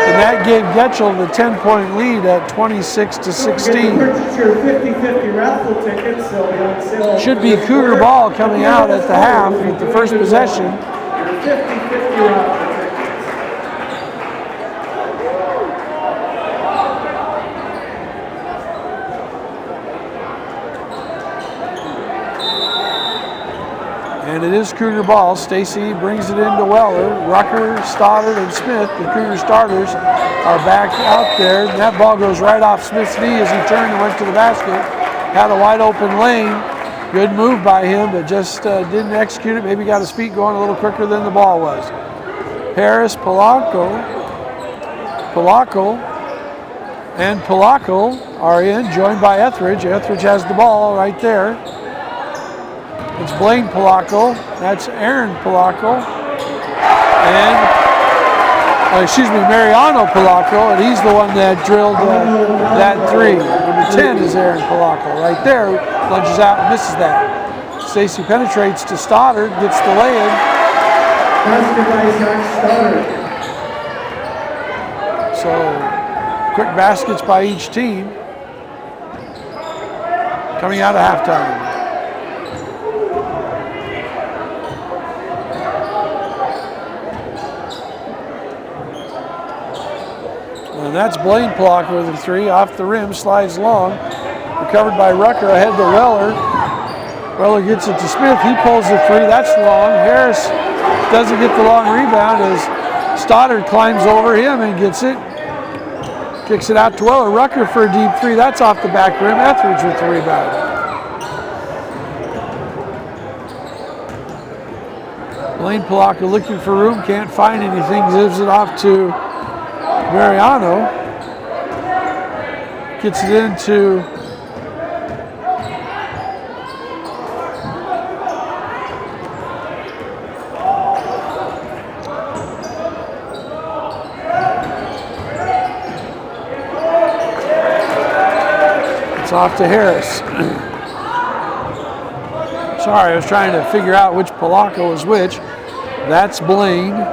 And that gave Getchell the 10-point lead at 26-16. Purchase your 50/50 raffle tickets. They'll be on sale. Should be Cougar ball coming out at the half with the first possession. Your 50/50 raffle tickets. And it is Cougar ball. Stacy brings it into Weller. Rucker, Stoddard, and Smith, the Cougar starters, are back out there. And that ball goes right off Smith's knee as he turned and went to the basket. Had a wide open lane. Good move by him, but just didn't execute it. Maybe got his feet going a little quicker than the ball was. Harris, Polanco, and Polanco are in, joined by Etheridge. Etheridge has the ball right there. It's Blaine Polanco. That's Aaron Polanco. And, Mariano Polanco. And he's the one that drilled that 3. Number 10 is Aaron Polanco. Right there, lunges out and misses that. Stacy penetrates to Stoddard, gets the lay-in. So, quick baskets by each team. Coming out of halftime. And that's Blaine Polanco with the 3, off the rim, slides long. Recovered by Rucker, ahead to Weller. Weller gets it to Smith, he pulls the 3, that's long. Harris doesn't get the long rebound as Stoddard climbs over him and gets it. Kicks it out to Weller. Rucker for a deep 3, that's off the back rim. Etheridge with the rebound. Blaine Polanco looking for room, can't find anything, gives it off to Mariano. Gets it into it's off to Harris. Sorry, I was trying to figure out which Polanco is which. That's Blaine.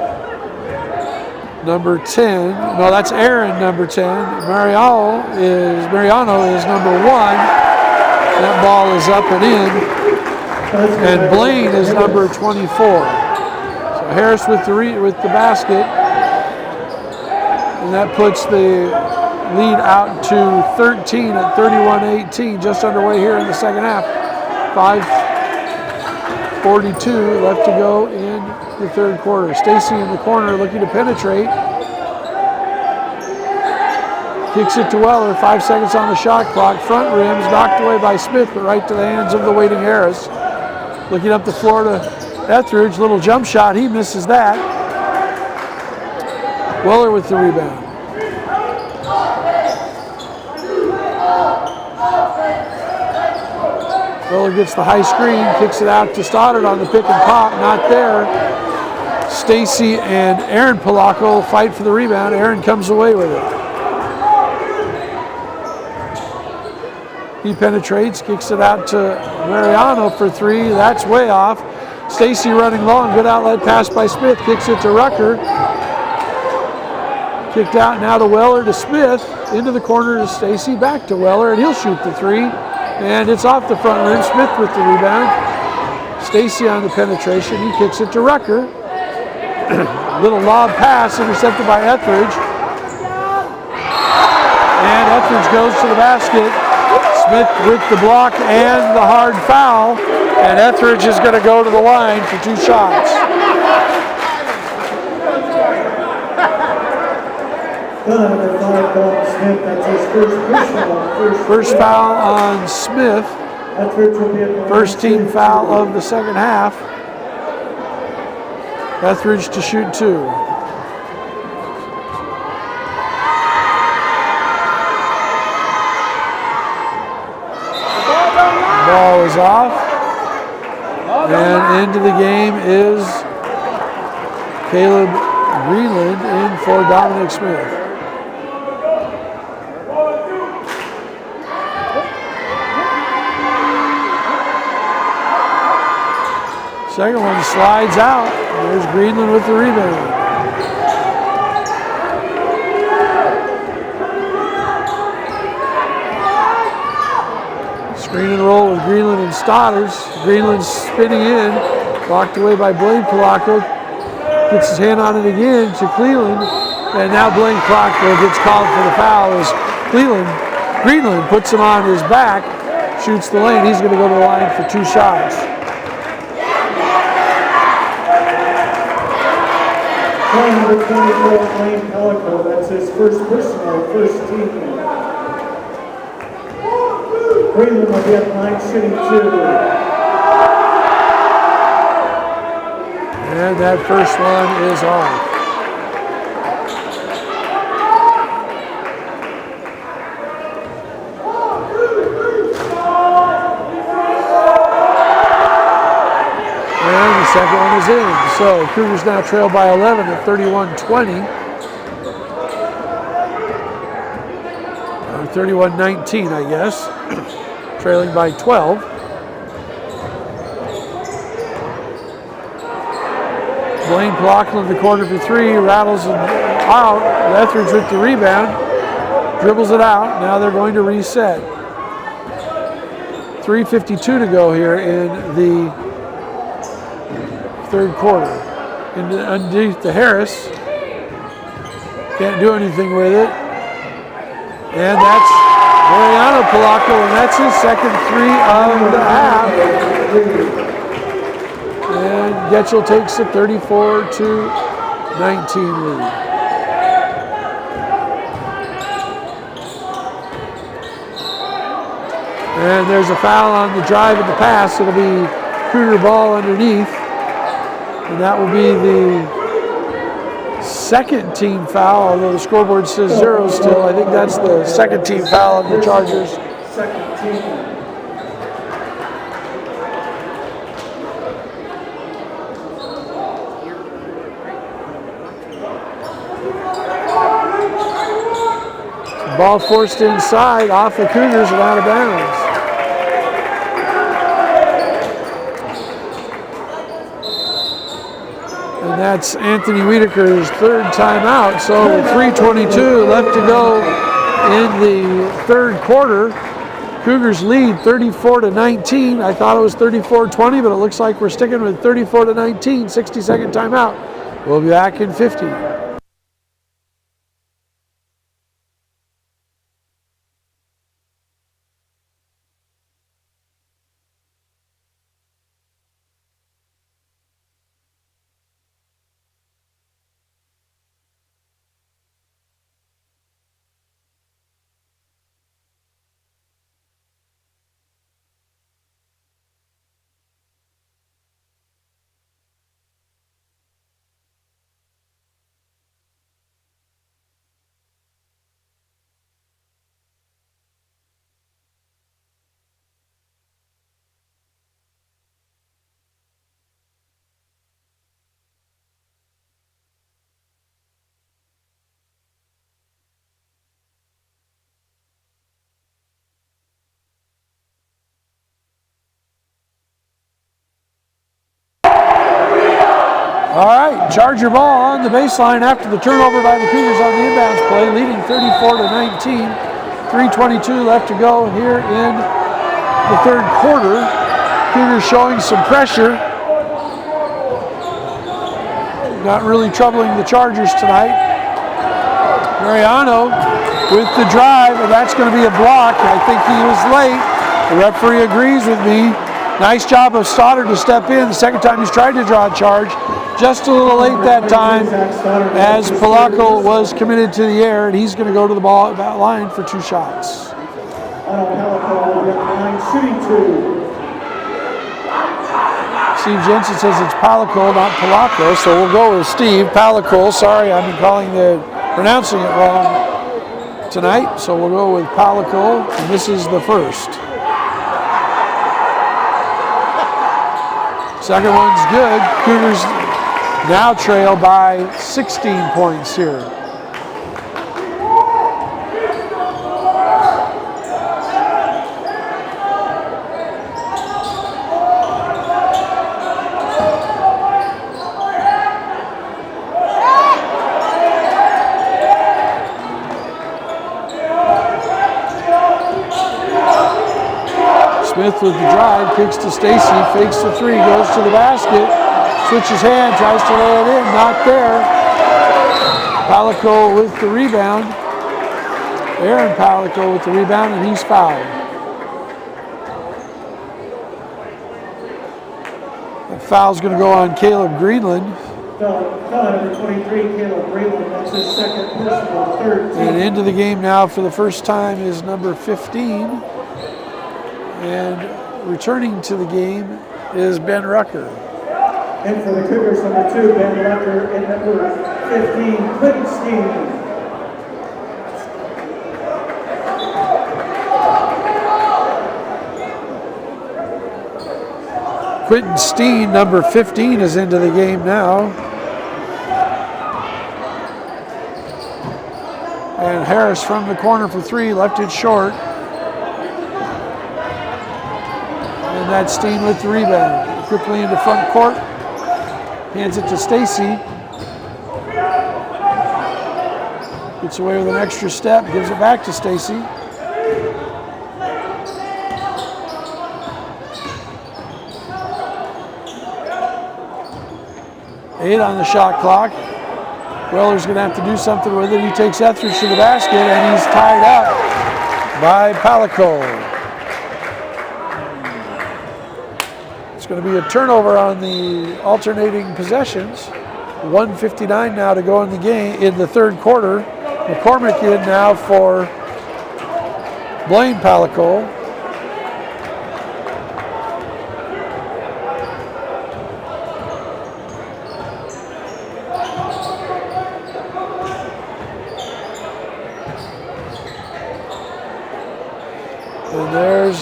Number 10, no, that's Aaron, number 10. Mariano is number 1. That ball is up and in. And Blaine is number 24. So Harris with the basket. And that puts the lead out to 13 at 31-18, just underway here in the second half. 5:42 left to go in the third quarter. Stacy in the corner looking to penetrate. Kicks it to Weller, 5 seconds on the shot clock. Front rim's knocked away by Smith, but right to the hands of the waiting Harris. Looking up the floor to Etheridge, little jump shot, he misses that. Weller with the rebound. Weller gets the high screen, kicks it out to Stoddard on the pick and pop, not there. Stacy and Aaron Polanco fight for the rebound. Aaron comes away with it. He penetrates, kicks it out to Mariano for 3. That's way off. Stacy running long, good outlet pass by Smith, kicks it to Rucker. Kicked out now to Weller to Smith, into the corner to Stacy, back to Weller, and he'll shoot the 3. And it's off the front rim. Smith with the rebound. Stacy on the penetration. He kicks it to Rucker. Little lob pass intercepted by Etheridge. And Etheridge goes to the basket. Smith with the block and the hard foul. And Etheridge is going to go to the line for 2 shots. Number 5, Dalton Smith, that's his first personal. First foul on Smith. First team foul of the second half. Etheridge to shoot 2. is off. And into the game is Caleb Greenland in for Dominic Smith. Second one slides out. There's Greenland with the rebound. Screen and roll with Greenland and Stodders. Greenland spinning in, blocked away by Blaine Polacco. Gets his hand on it again to Cleveland, and now Blaine Polacco gets called for the foul as Greenland puts him on his back, shoots the lane. He's going to go to the line for 2 shots. Number 24, Blaine Polacco. That's his first personal, first team. Greenland will be at the line shooting 2. And that first one is off. And the second one is in. So Cougars now trail by 11 at 31-20. Or 31-19, I guess. Trailing by 12. Blaine Polacco in the corner for 3, rattles it out. Lethridge with the rebound, dribbles it out. Now they're going to reset. 3:52 to go here in the third quarter. Underneath to Harris. Can't do anything with it. And that's Mariano Polacco, and that's his second 3 of the half. And Getchell takes a 34-19 lead. And there's a foul on the drive and the pass. It'll be Cougar ball underneath. And that will be the second team foul, although the scoreboard says 0 still. I think that's the second team foul of the Chargers. Second team. Ball forced inside, off the Cougars and out of bounds. And that's Anthony Wiedeker's third timeout. So with 3:22 left to go in the third quarter, Cougars lead 34-19. I thought it was 34-20, but it looks like we're sticking with 34-19, 60-second timeout. We'll be back in 50. All right, Charger ball on the baseline after the turnover by the Cougars on the inbounds play, leading 34-19. 3:22 left to go here in the third quarter. Cougars showing some pressure. Not really troubling the Chargers tonight. Mariano with the drive, and that's going to be a block. I think he was late. The referee agrees with me. Nice job of Stoddard to step in. The second time he's tried to draw a charge. Just a little late that time as Polacco was committed to the air, and he's going to go to the ball line for 2 shots. Shooting 2. Steve Jensen says it's Polacco, not Polacco, so we'll go with Steve. Polacco, sorry, I've been pronouncing it wrong tonight, so we'll go with Polacco, and this is the first. Second one's good. Cougars now trail by 16 points here. Smith with the drive, kicks to Stacy, fakes the three, goes to the basket, switches hand, tries to lay it in, not there. Palico with the rebound. Aaron Palico with the rebound, and he's fouled. The foul's going to go on Caleb Greenland. Foul number 23, Caleb Greenland. That's his second personal, third team. And into the game now for the first time is number 15. And returning to the game is Ben Rucker. And for the Cougars, number 2, Ben Rucker, and number 15, Quentin Steen. Quentin Steen, number 15, is into the game now. And Harris from the corner for three, left it short. And that's Steen with the rebound. Quickly into front court. Hands it to Stacy. Gets away with an extra step, gives it back to Stacy. Eight on the shot clock. Weller's going to have to do something with it. He takes Etheridge to the basket, and he's tied up by Palico. It's going to be a turnover on the alternating possessions. 1:59 now to go in the game, in the third quarter. McCormick in now for Blaine Palico. And there's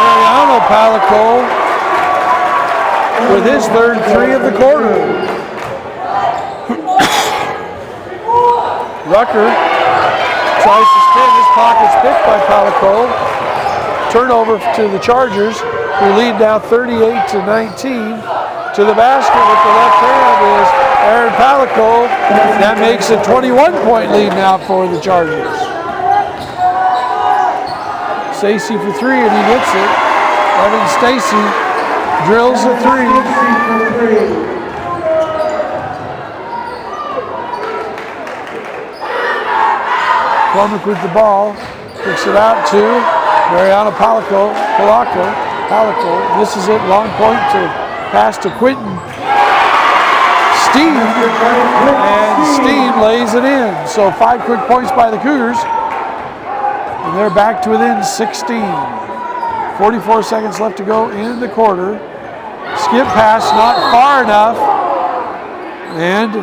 Mariano Palico with his third three of the quarter. Rucker tries to spin. His pocket's picked by Palico. Turnover to the Chargers, who lead now 38-19. To the basket with the left hand is Aaron Palico. That makes a 21-point lead now for the Chargers. Stacy for three, and he hits it. Evan Stacy drills a three. Cormick with the ball, kicks it out to Mariano Palico. Misses it, long point to pass to Quentin Steen, and Steen lays it in. So 5 quick points by the Cougars. And they're back to within 16. 44 seconds left to go in the quarter. Skip pass, not far enough. And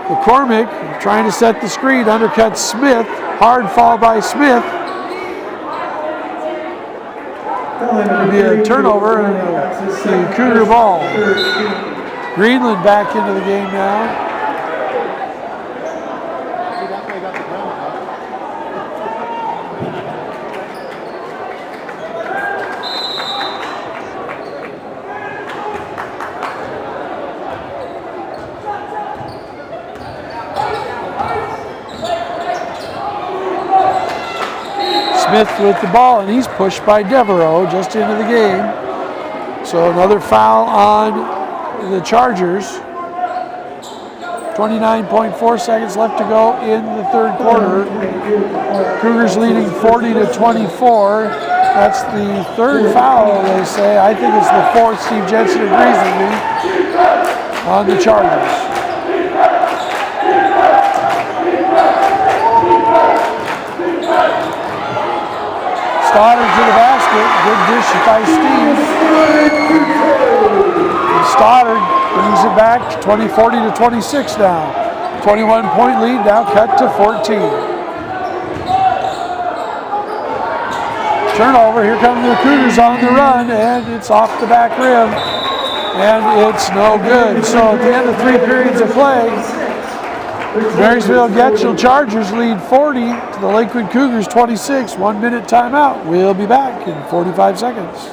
McCormick trying to set the screen, undercuts Smith. Hard fall by Smith. It'll be a turnover and the Cougar ball. Greenland back into the game now. Smith with the ball, and he's pushed by Devereaux just into the game. So another foul on the Chargers. 29.4 seconds left to go in the third quarter. Cougars leading 40-24. That's the third foul, they say. I think it's the fourth. Steve Jensen agrees with me on the Chargers. Stoddard to the basket, good dish by Steve. And Stoddard brings it back, 40-26 now. 21-point lead now cut to 14. Turnover. Here come the Cougars on the run, and it's off the back rim, and it's no good. So at the end of 3 periods of play, Marysvill-Getchell Chargers lead 40 to the Lakewood Cougars 26. 1 minute timeout. We'll be back in 45 seconds.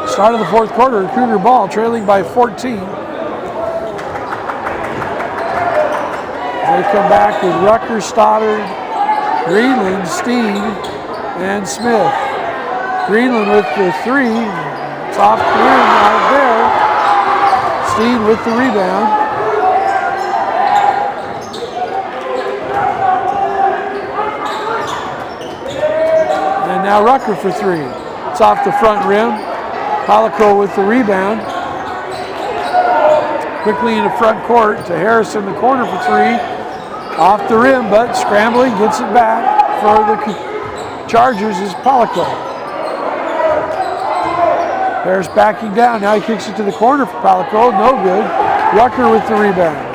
Start of the 4th quarter, Cougar ball trailing by 14. They come back with Rucker, Stoddard, Greenland, Steen, and Smith. Greenland with the 3. It's off the rim out there. Steen with the rebound. And now Rucker for 3. It's off the front rim. Palico with the rebound. Quickly in the front court to Harris in the corner for 3. Off the rim, but scrambling, gets it back for the Chargers is Palico. Harris backing down. Now he kicks it to the corner for Palico. No good. Rucker with the rebound.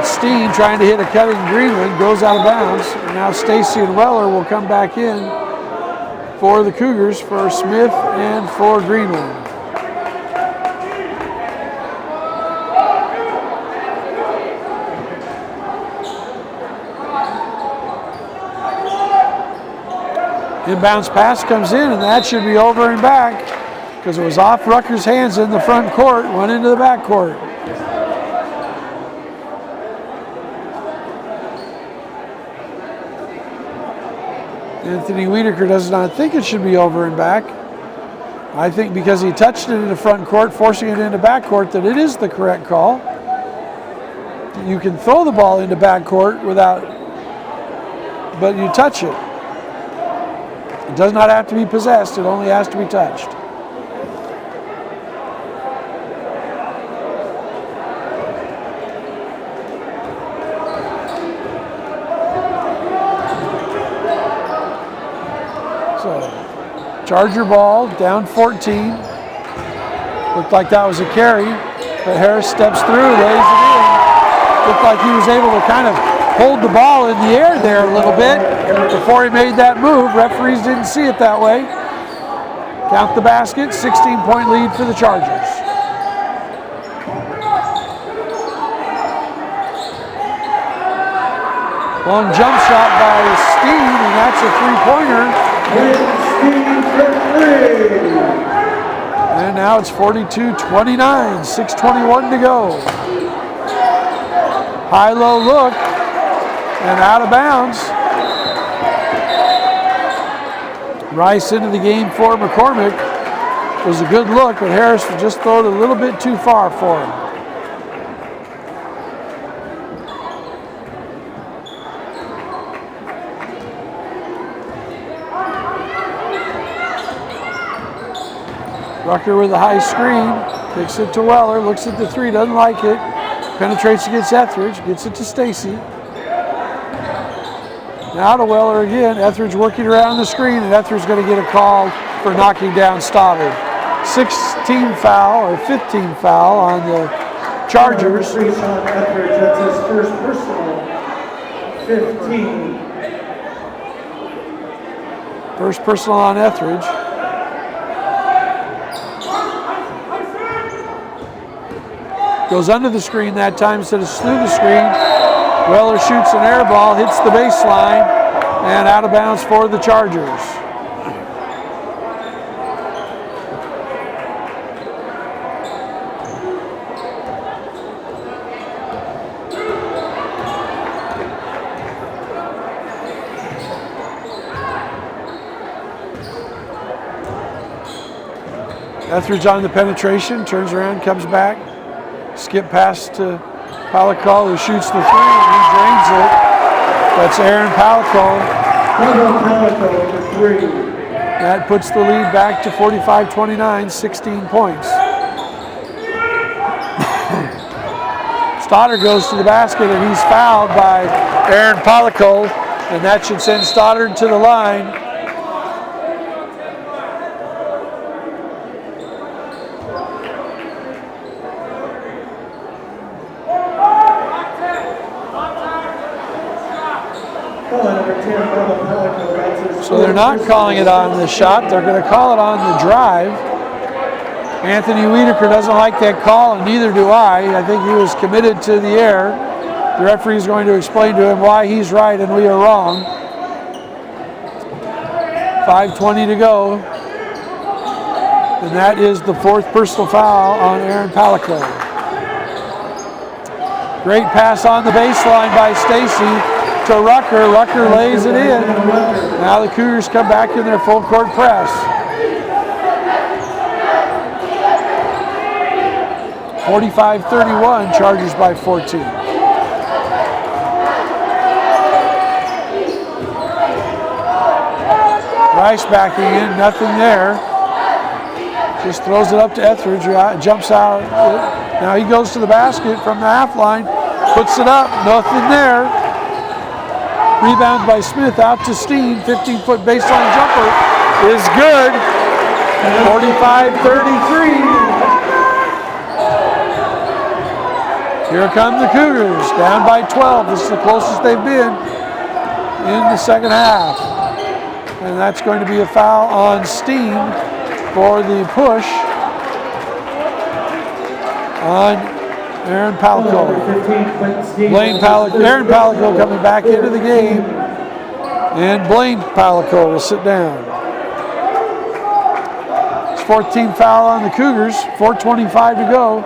Steen trying to hit a cutting Greenland, goes out of bounds. And now Stacy and Weller will come back in for the Cougars, for Smith and for Greenland. Inbounds pass comes in, and that should be over and back because it was off Rucker's hands in the front court, went into the back court. Anthony Wiedeker does not think it should be over and back. I think because he touched it in the front court, forcing it into back court, that it is the correct call. You can throw the ball into back court without, but you touch it. It does not have to be possessed, it only has to be touched. Charger ball, down 14. Looked like that was a carry, but Harris steps through, lays it in. Looked like he was able to kind of hold the ball in the air there a little bit before he made that move. Referees didn't see it that way. Count the basket, 16-point lead for the Chargers. Long jump shot by Steen, and that's a three-pointer. And now it's 42-29, 6:21 to go. High-low look, and out of bounds. Rice into the game for McCormick. It was a good look, but Harris just threw it a little bit too far for him. Rucker with a high screen, kicks it to Weller, looks at the 3, doesn't like it, penetrates against Etheridge, gets it to Stacy. Now to Weller again, Etheridge working around the screen, and Etheridge going to get a call for knocking down Stoddard. 16 foul or 15 foul on the Chargers. Sean Etheridge, that's his first personal. 15. First personal on Etheridge. Goes under the screen that time instead of through the screen. Weller shoots an air ball, hits the baseline, and out of bounds for the Chargers. Etheridge on the penetration, turns around, comes back. Skip pass to Palicol, who shoots the three, and he drains it. That's Aaron Palicol. Palicol with 3. That puts the lead back to 45-29, 16 points. Stoddard goes to the basket, and he's fouled by Aaron Palicol, and that should send Stoddard to the line. So they're not calling it on the shot. They're going to call it on the drive. Anthony Wiedeker doesn't like that call, and neither do I. I think he was committed to the air. The referee is going to explain to him why he's right and we are wrong. 5:20 to go. And that is the fourth personal foul on Aaron Palicol. Great pass on the baseline by Stacy to Rucker. Rucker lays it in. Now the Cougars come back in their full court press. 45-31, Chargers by 14. Rice backing in, nothing there. Just throws it up to Etheridge, jumps out. Now he goes to the basket from the half line, puts it up, nothing there. Rebound by Smith out to Steen. 15-foot baseline jumper is good. 45-33. Here come the Cougars, down by 12. This is the closest they've been in the second half. And that's going to be a foul on Steen for the push on Aaron Palicol. Aaron Palicol coming back into the game, and Blaine Palicol will sit down. It's 14th foul on the Cougars, 4:25 to go.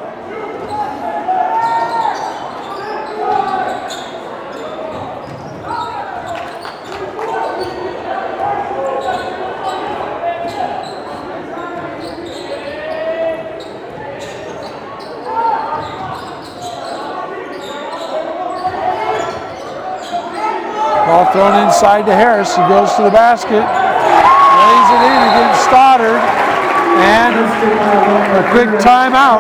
Ball thrown inside to Harris. He goes to the basket, lays it in against Stoddard, and a quick timeout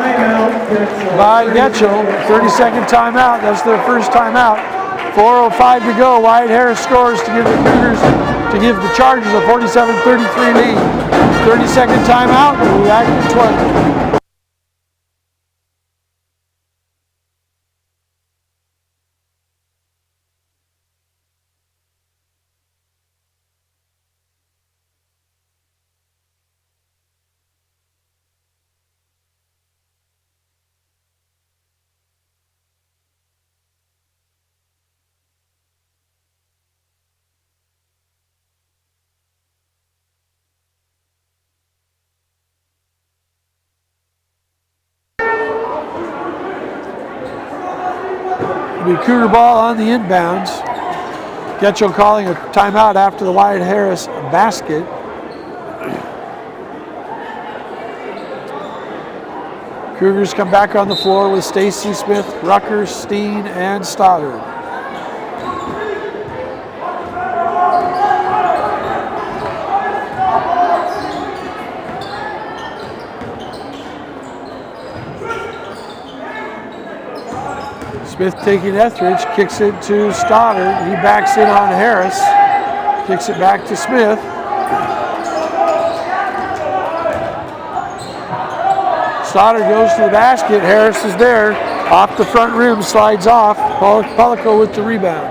by Getchell. 30-second timeout. That's their first timeout. 4:05 to go. Wyatt Harris scores to give the Cougars, to give the Chargers a 47-33 lead. 30-second timeout. We'll be back in 20. It'll be Cougar ball on the inbounds. Getchell calling a timeout after the Wyatt Harris basket. Cougars come back on the floor with Stacy Smith, Rucker, Steen, and Stoddard. Smith taking Etheridge, kicks it to Stoddard. He backs in on Harris, kicks it back to Smith. Stoddard goes to the basket. Harris is there. Off the front rim, slides off. Polico with the rebound.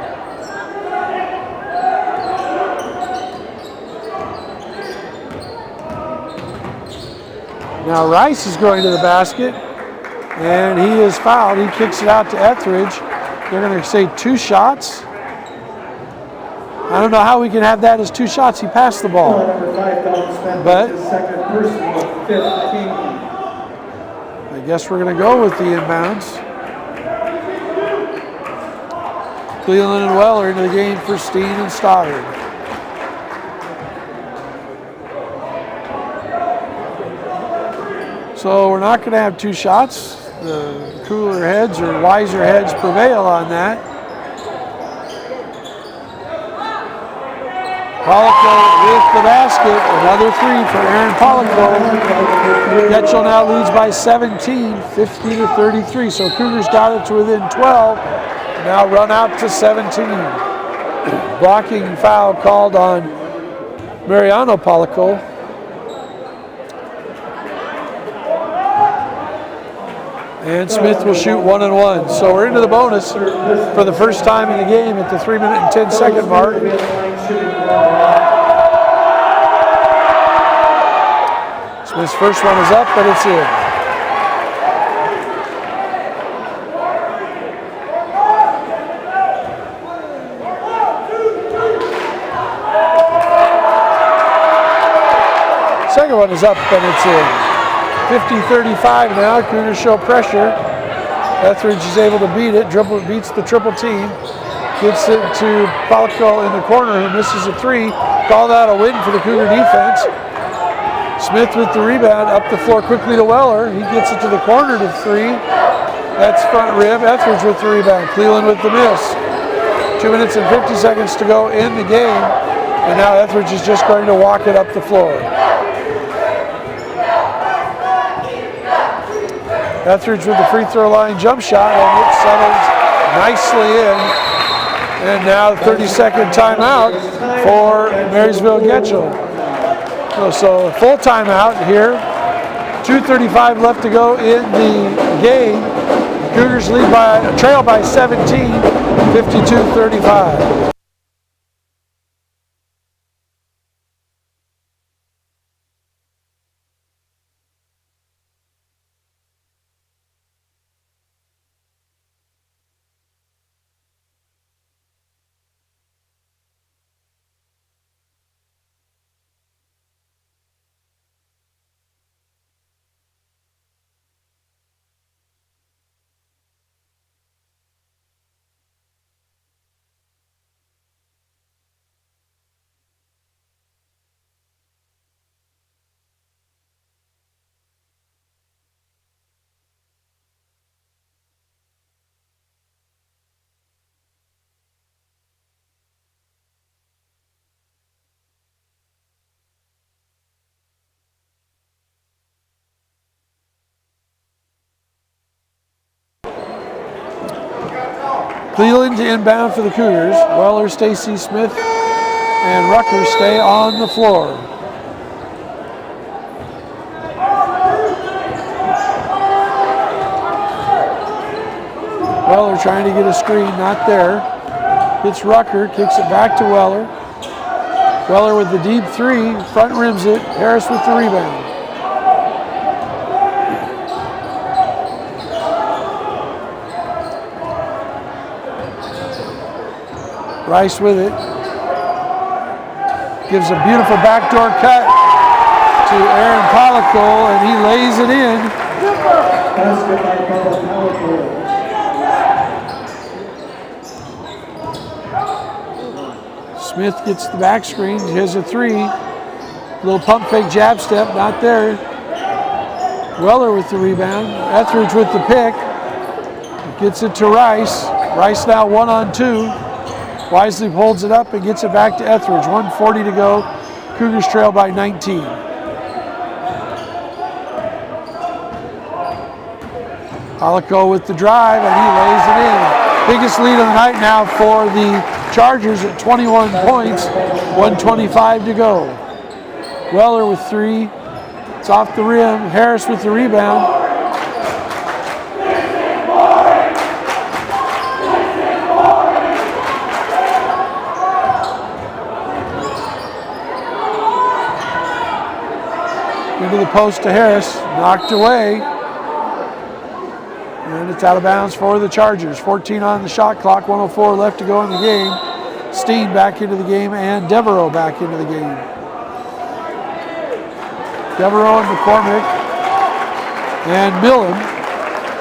Now Rice is going to the basket, and he is fouled. He kicks it out to Etheridge. They're going to say 2 shots. I don't know how we can have that as 2 shots. He passed the ball. But I guess we're going to go with the inbounds. Cleveland and Weller into the game for Steen and Stoddard. So we're not going to have 2 shots. The cooler heads or wiser heads prevail on that. Polico with the basket. Another 3 for Aaron Polico. Getchell now leads by 17, 50-33. So Cougars got it to within 12. Now run out to 17. Blocking foul called on Mariano Polico. And Smith will shoot 1 and 1. So we're into the bonus for the first time in the game at the 3-minute and 10-second mark. Smith's first one is up, but it's in. Second one is up, and it's in. 50-35 now. Cougars show pressure. Etheridge is able to beat it. Beats the triple team. Gets it to Polico in the corner, who misses a 3. Called out a win for the Cougar defense. Smith with the rebound. Up the floor quickly to Weller. He gets it to the corner to 3. That's front rim. Etheridge with the rebound. Cleveland with the miss. 2 minutes and 50 seconds to go in the game. And now Etheridge is just going to walk it up the floor. Etheridge with the free throw line jump shot, and it settles nicely in. And now 30-second timeout for Marysvill-Getchell. So full timeout here. 2:35 left to go in the game. Cougars trail by 17, 52-35. Cleveland to inbound for the Cougars. Weller, Stacy, Smith, and Rucker stay on the floor. Weller trying to get a screen, not there. Hits Rucker, kicks it back to Weller. Weller with the deep 3, front rims it. Harris with the rebound. Rice with it. Gives a beautiful backdoor cut to Aaron Polico, and he lays it in. Smith gets the back screen. He has a 3. Little pump fake jab step, not there. Weller with the rebound. Etheridge with the pick. Gets it to Rice. Rice now 1-on-2. Wisely holds it up and gets it back to Etheridge. 1:40 to go. Cougars trail by 19. Polico with the drive, and he lays it in. Biggest lead of the night now for the Chargers at 21 points. 1:25 to go. Weller with 3. It's off the rim. Harris with the rebound. Into the post to Harris. Knocked away. And it's out of bounds for the Chargers. 14 on the shot clock. 1:04 left to go in the game. Steen back into the game and Devereaux back into the game. Devereaux and McCormick and Millen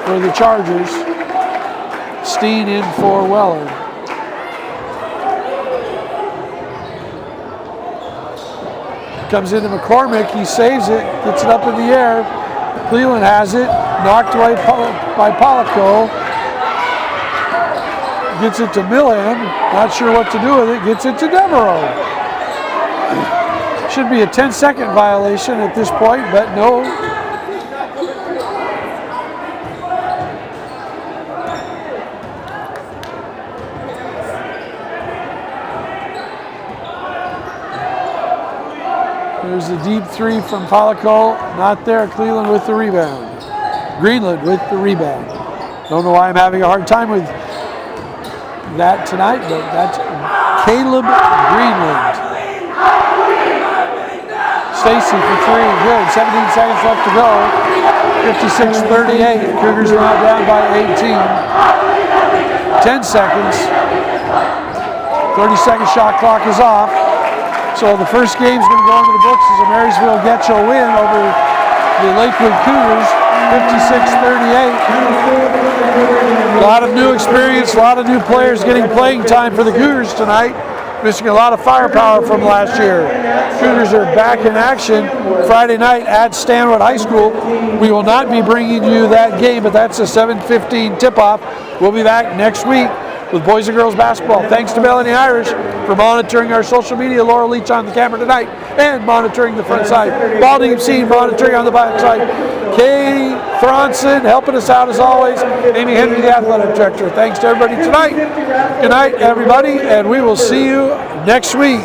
for the Chargers. Steen in for Weller. Comes into McCormick, he saves it, gets it up in the air. Cleveland has it, knocked away by Polico. Gets it to Millen, not sure what to do with it, gets it to Devereaux. Should be a 10-second violation at this point, but no. There's a deep three from Polico, not there. Cleveland with the rebound. Greenland with the rebound. Don't know why I'm having a hard time with that tonight, but that's Caleb Greenland. Stacy for three, good. 17 seconds left to go. 56-38. Cougars are now down by 18. 10 seconds. 30-second shot clock is off. So the first game is going to go into the books as a Marysvill-Getchell win over the Lakewood Cougars, 56-38. A lot of new experience, a lot of new players getting playing time for the Cougars tonight. Missing a lot of firepower from last year. Cougars are back in action Friday night at Stanwood High School. We will not be bringing you that game, but that's a 7:15 tip-off. We'll be back next week with boys and girls basketball. Thanks to Melanie Irish for monitoring our social media. Laura Leach on the camera tonight and monitoring the front side. Balding scene monitoring on the back side. Kay Thronson helping us out as always. Amy Henry, the athletic director. Thanks to everybody tonight. Good night, everybody, and we will see you next week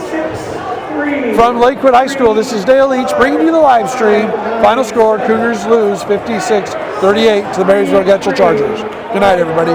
from Lakewood High School. This is Dale Leach bringing you the live stream. Final score, Cougars lose 56-38 to the Marysvill-Getchell Chargers. Good night, everybody.